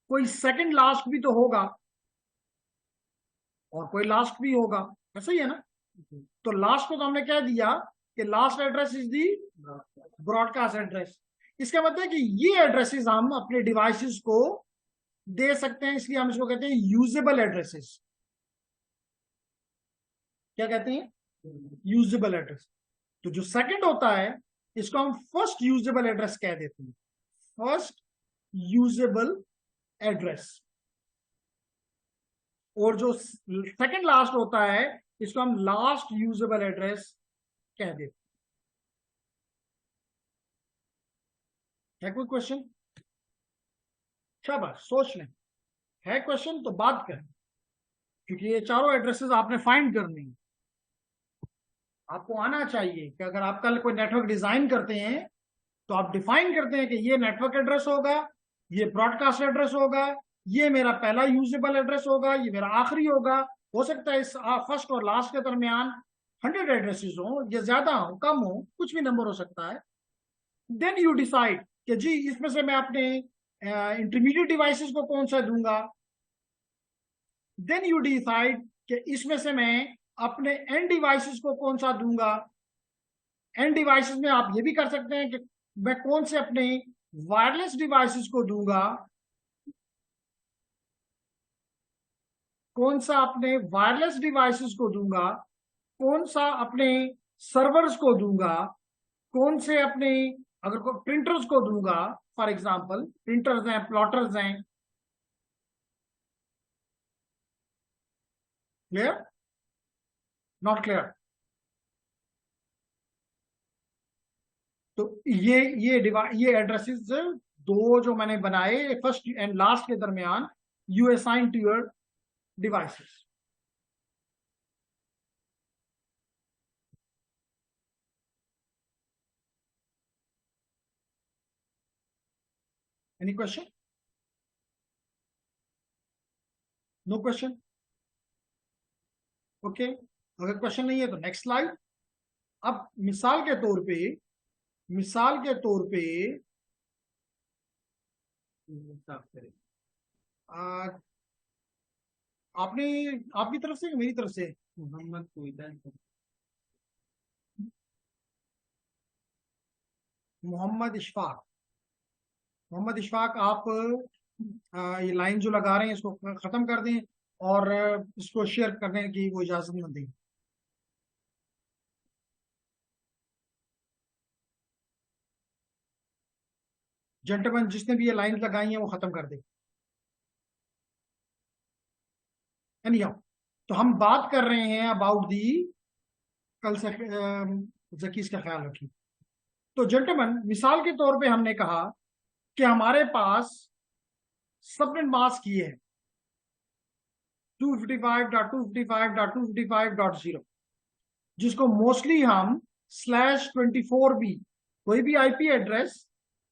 कोई सेकंड लास्ट भी तो होगा, और कोई लास्ट भी होगा। ऐसा ही है ना? तो लास्ट को तो हमने कह दिया कि last address is the broadcast address. इसका मतलब है कि ये एड्रेसेस हम अपने डिवाइसेस को दे सकते हैं, इसलिए हम इसको कहते हैं यूजेबल एड्रेसेस। क्या कहते हैं? Usable address. तो जो सेकंड होता है, इसको हम फर्स्ट यूजेबल एड्रेस कह देते हैं, फर्स्ट यूजेबल एड्रेस। और जो सेकंड लास्ट होता है, इसको हम लास्ट यूजेबल एड्रेस कह देते हैं। है कोई क्वेश्चन? शाबाश, सोच लें। है क्वेश्चन तो बात करें, क्योंकि ये चारों एड्रेसेस आपने फाइंड करनी है। आपको आना चाहिए कि अगर आप कल कोई नेटवर्क डिजाइन करते हैं तो आप डिफाइन करते हैं कि ये नेटवर्क एड्रेस होगा, ये ब्रॉडकास्ट एड्रेस होगा, ये मेरा पहला यूजेबल एड्रेस होगा, ये मेरा आखिरी होगा। हो सकता है इस फर्स्ट और लास्ट के दरमियान 100 एड्रेसेस हो, या ज्यादा हो, कम हो, कुछ भी नंबर हो सकता है। देन यू डिसाइड कि जी इसमें से मैं अपने इंटरमीडिएट डिवाइसेस को कौन सा दूंगा। देन यू डिसाइड कि इसमें से मैं अपने एंड डिवाइसेस को कौन सा दूंगा। एंड डिवाइसेस में आप ये भी कर सकते हैं कि मैं कौन से अपने वायरलेस डिवाइसेस को दूंगा, कौन सा अपने वायरलेस डिवाइसेस को दूंगा, कौन सा अपने सर्वर्स को दूंगा, कौन से अपने अगर प्रिंटर्स को दूंगा। फॉर एग्जांपल प्रिंटर्स हैं, प्लॉटर्स हैं, क्लियर, नॉट क्लियर? तो ये एड्रेसेस दो जो मैंने बनाए फर्स्ट एंड लास्ट के दरमियान, you assign to your devices. Any question? No question? Okay, अगर क्वेश्चन नहीं है तो नेक्स्ट स्लाइड. अब मिसाल के तौर पे साफ करें. आ, आपने आपकी तरफ से कि मेरी तरफ से? मोहम्मद कोयदा मोहम्मद इशफाक, आप ये लाइन जो लगा रहे हैं इसको खत्म कर दें और इसको शेयर करने की वो इजाजत न दें. जेंटलमैन जिसने भी ये लाइन लगाई है वो खत्म कर दें. एनीहाउ, तो हम बात कर रहे हैं अबाउट दी, कल से जकीज का ख्याल रखिए. तो जेंटलमैन मिसाल के तौर पे हमने कहा कि हमारे पास सबनेट मास्क ये है 255.255.255.0, जिसको मोस्टली हम /24B, कोई भी आईपी एड्रेस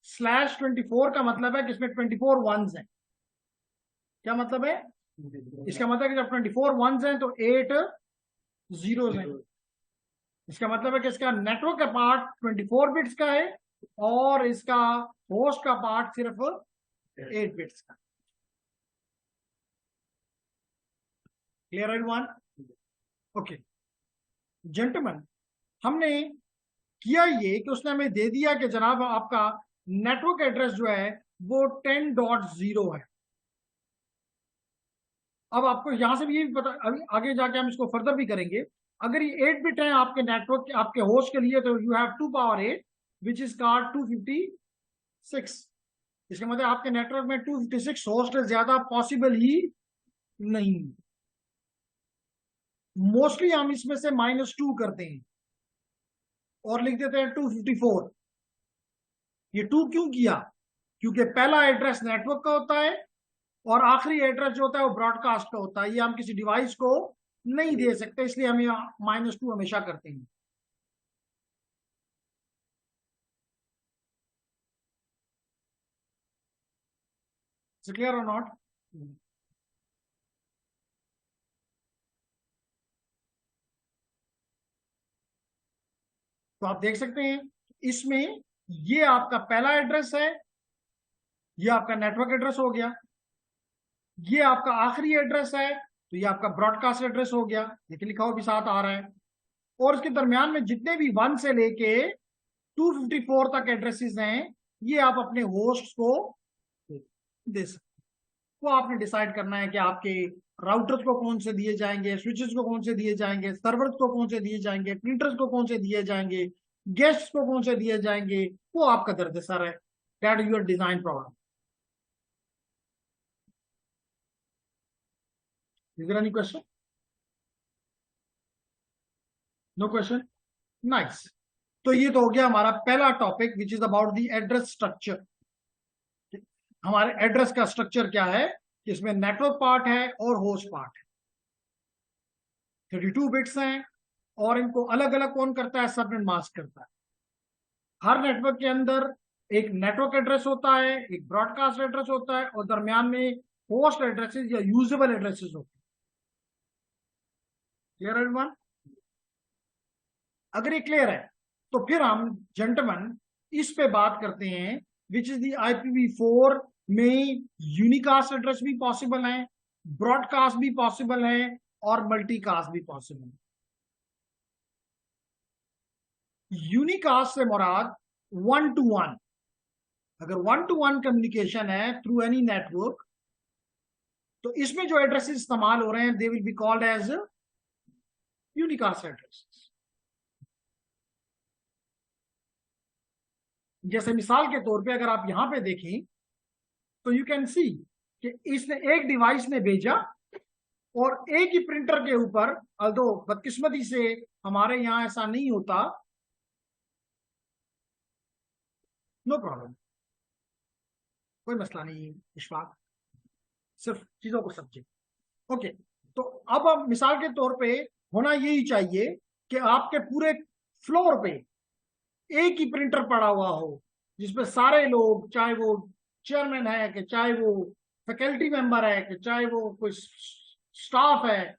/24 का मतलब है कि इसमें 24 वंस हैं. क्या मतलब है? इसका मतलब है कि जब 24 वंस हैं तो 8 जीरोस हैं. इसका मतलब है कि इसका नेटवर्क का पार्ट 24 बिट्स का है और इसका होस्ट का पार्ट सिर्फ 8 बिट्स का. Clear everyone? ओके जेंटलमैन, हमने किया ये कि उसने हमें दे दिया कि जनाब आपका नेटवर्क एड्रेस जो है वो 10.0 है. अब आपको यहां से भी ये भी पता, अभी आगे जाके हम इसको फर्दर भी करेंगे. अगर ये 8 बिट है आपके नेटवर्क आपके होस्ट के लिए तो you have 2 power 8 which is called 256. इसका मतलब आपके नेटवर्क में 256 होस्ट ज्यादा पॉसिबल ही नहीं. मोस्टली हम इसमें से -2 करते हैं और लिख देते हैं 254. ये 2 क्यों किया? क्योंकि पहला एड्रेस नेटवर्क का होता है और आखिरी एड्रेस जो होता है वो ब्रॉडकास्ट का होता है. ये हम किसी डिवाइस को नहीं दे सकते, इसलिए हम -2 हमेशा करते हैं. क्लियर और नॉट? तो आप देख सकते हैं इसमें ये आपका पहला एड्रेस है, ये आपका नेटवर्क एड्रेस हो गया. ये आपका आखिरी एड्रेस है तो ये आपका ब्रॉडकास्ट एड्रेस हो गया, देखिए लिखा हुआ भी साथ आ रहा है. और इसके दरमियान में जितने भी 1 से लेके 254 तक एड्रेसेस हैं ये आप अपने होस्ट को दे सकते. वो आपने डिसाइड करना है कि आपके राउटर्स को कौन से दिए जाएंगे, स्विचेस को कौन से दिए जाएंगे, सर्वर्स को कौन से दिए जाएंगे, प्रिंटर्स को कौन से दिए जाएंगे, गेस्ट्स को कौन से दिए जाएंगे. वो आपका दर्द-ए-सर है. That is your design problem. Is there any question? No question? Nice. तो ये तो हो गया हमारा पहला topic which is about the address structure. हमारे एड्रेस का स्ट्रक्चर क्या है? इसमें नेटवर्क पार्ट है और होस्ट पार्ट है. 32 बिट्स हैं और इनको अलग अलग कौन करता है? सबनेट मास्क करता है. हर नेटवर्क के अंदर एक नेटवर्क एड्रेस होता है, एक ब्रॉडकास्ट एड्रेस होता है और दरमियान में होस्ट एड्रेसेस या यूजेबल एड्रेसेस होते हैं. Clear everyone? अगर ये क्लियर है तो फिर हम जेंटलमैन इस पे बात करते हैं विच इज द IPv4 में यूनिकास्ट एड्रेस भी पॉसिबल है, ब्रॉडकास्ट भी पॉसिबल है और मल्टीकास्ट भी पॉसिबल है. यूनिकास्ट से मुराद 1 to 1. अगर 1 to 1 कम्युनिकेशन है थ्रू एनी नेटवर्क तो इसमें जो एड्रेसेस इस्तेमाल हो रहे हैं they will be called as unicast address. जैसे मिसाल के तौर पे अगर आप यहां पे देखें तो यू कैन सी कि इसने एक डिवाइस ने भेजा और एक ही प्रिंटर के ऊपर, अल्दो बदकिस्मती से हमारे यहाँ ऐसा नहीं होता, नो प्रॉब्लम, कोई मसला नहीं इशफाक, सिर्फ चीजों को समझे। ओके, तो अब आप मिसाल के तौर पे होना यही चाहिए कि आपके पूरे फ्लोर पे एक ही प्रिंटर पड़ा हुआ हो, जिसपे सारे लोग, चाहे वो चेयरमैन है कि चाहे वो फैकल्टी मेंबर है कि चाहे वो कोई स्टाफ है,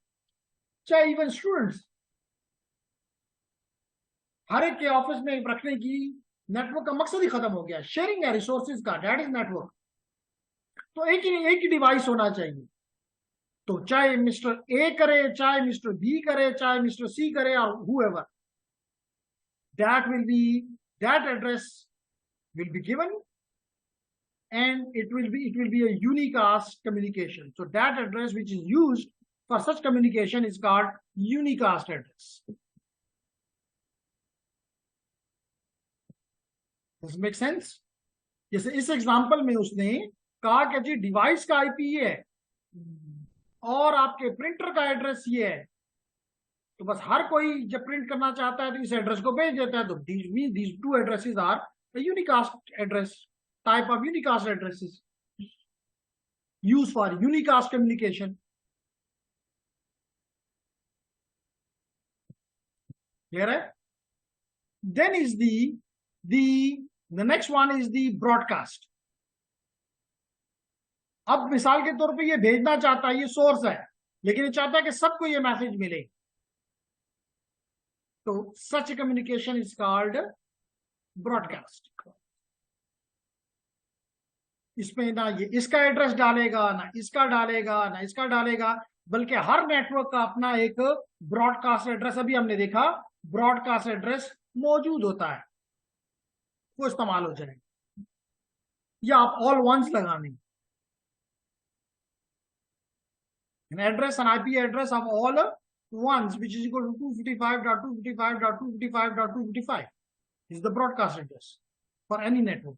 चाहे इवन स्टूडेंट्स, हर एक के ऑफिस में रखने की नेटवर्क का मकसद ही खत्म हो गया, शेयरिंग है रिसोर्सेज का, दैट इज नेटवर्क। तो एक ही डिवाइस होना चाहिए। तो चाहे मिस्टर ए करे, चाहे मिस्टर बी करे, चाहे मिस्टर सी करे, और whoever, that address will be given, and it will be a unicast communication. So that address which is used for such communication is called unicast address. Does it make sense? जैसे इस example में उसने कहा कि जी device का IP ये है और आपके प्रिंटर का एड्रेस ये है, तो बस हर कोई जब प्रिंट करना चाहता है तो इस एड्रेस को भेज देता है। तो these two addresses are a unicast address, type of unicast addresses used for unicast communication. Clear है? Then is the next one is the broadcast. अब मिसाल के तौर पे ये भेजना चाहता है, ये सोर्स है, लेकिन ये चाहता है कि सबको ये मैसेज मिले, तो सच कम्युनिकेशन इज कॉल्ड ब्रॉडकास्ट। इसमें ना ये इसका एड्रेस डालेगा, ना इसका डालेगा, ना इसका डालेगा, बल्कि हर नेटवर्क का अपना एक ब्रॉडकास्ट एड्रेस, अभी हमने देखा ब्रॉडकास्ट एड्रेस मौजूद होता है, वो इस्तेमाल हो जाएगा, या आप ऑल वंस लगाने, an addrस, an IP address of all ones which is equal to 255.255.255.255 is the broadcast address for any network.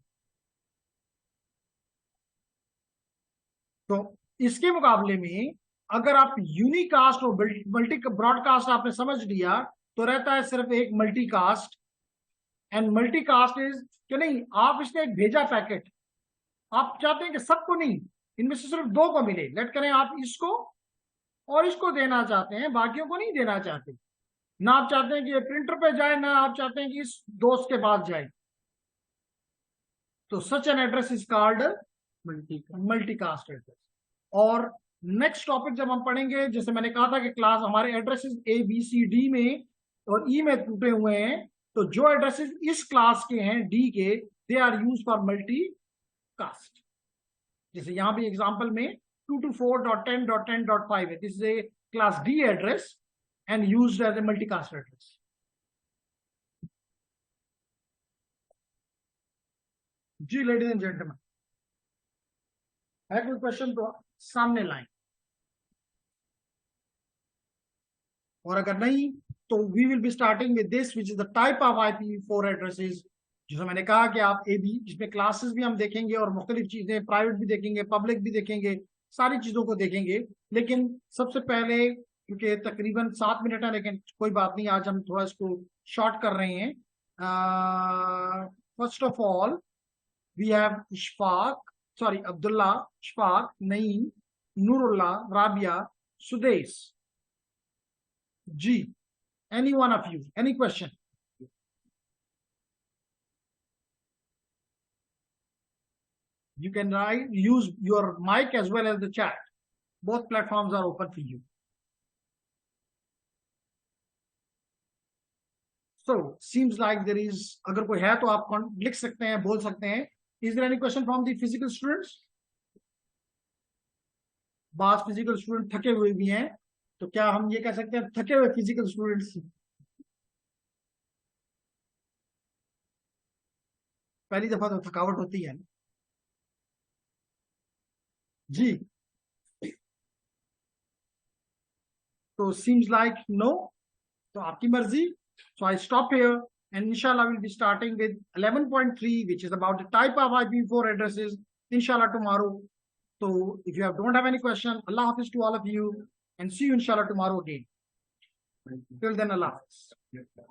तो इसके मुकाबले में अगर आप यूनिकास्ट और मल्टी ब्रॉडकास्ट आपने समझ लिया, तो रहता है सिर्फ एक मल्टीकास्ट। एंड मल्टीकास्ट इज कि नहीं, आप इसने एक भेजा पैकेट, आप चाहते हैं कि सबको नहीं, इनमें से सिर्फ दो को मिले, लेट करें आप इसको और इसको देना चाहते हैं, बाकियों को नहीं देना चाहते, ना आप चाहते हैं कि ये प्रिंटर पे जाए, ना आप चाहते हैं कि इस दोस्त के पास जाए, तो such an address is called multicast address. और नेक्स्ट टॉपिक जब हम पढ़ेंगे, जैसे मैंने कहा था कि क्लास हमारे एड्रेसेस ABCD में और E में टूटे हुए हैं, तो जो एड्रेसेस इस क्लास के हैं D के, they are use for multicast. जैसे यहां भी एग्जांपल में 224.10.10.5 है, this is a class D address and used as a multicast address. जी लेडीज एंड जेंटलमैन, है कोई क्वेश्चन तो सामने लाएं, और अगर नहीं तो we will be starting with this which is the type of IPv4 addresses, जिसमें मैंने कहा कि आप जिसमें क्लासेस भी हम देखेंगे और मुख्तलिफ चीजें, प्राइवेट भी देखेंगे, पब्लिक भी देखेंगे, सारी चीजों को देखेंगे। लेकिन सबसे पहले, क्योंकि तकरीबन 7 मिनट है, लेकिन कोई बात नहीं, आज हम थोड़ा इसको शॉर्ट कर रहे हैं। First of all we have Abdullah, Ishfaq, Naeem, Noorullah, Rabia, Sudesh. जी, any one of you, any question? You can use your mic as well as the chat. Both platforms are open for you. So seems like there is, अगर कोई है तो आप लिख सकते हैं, बोल सकते हैं। Is there any question from the physical students? बास फिजिकल स्टूडेंट थके हुए भी हैं, तो क्या हम ये कह सकते हैं थके हुए फिजिकल स्टूडेंट्स? पहली दफा तो थकावट होती है ना जी। तो सीम्स लाइक नो, तो आपकी मर्जी। So I stop here, and inshallah we'll be starting with 11.3, which is about the type of IPv4 addresses, inshallah tomorrow. So if you don't have any question, Allah Hafiz to all of you. and see you inshallah tomorrow again. Till then, Allah Hafiz. Yes, sir.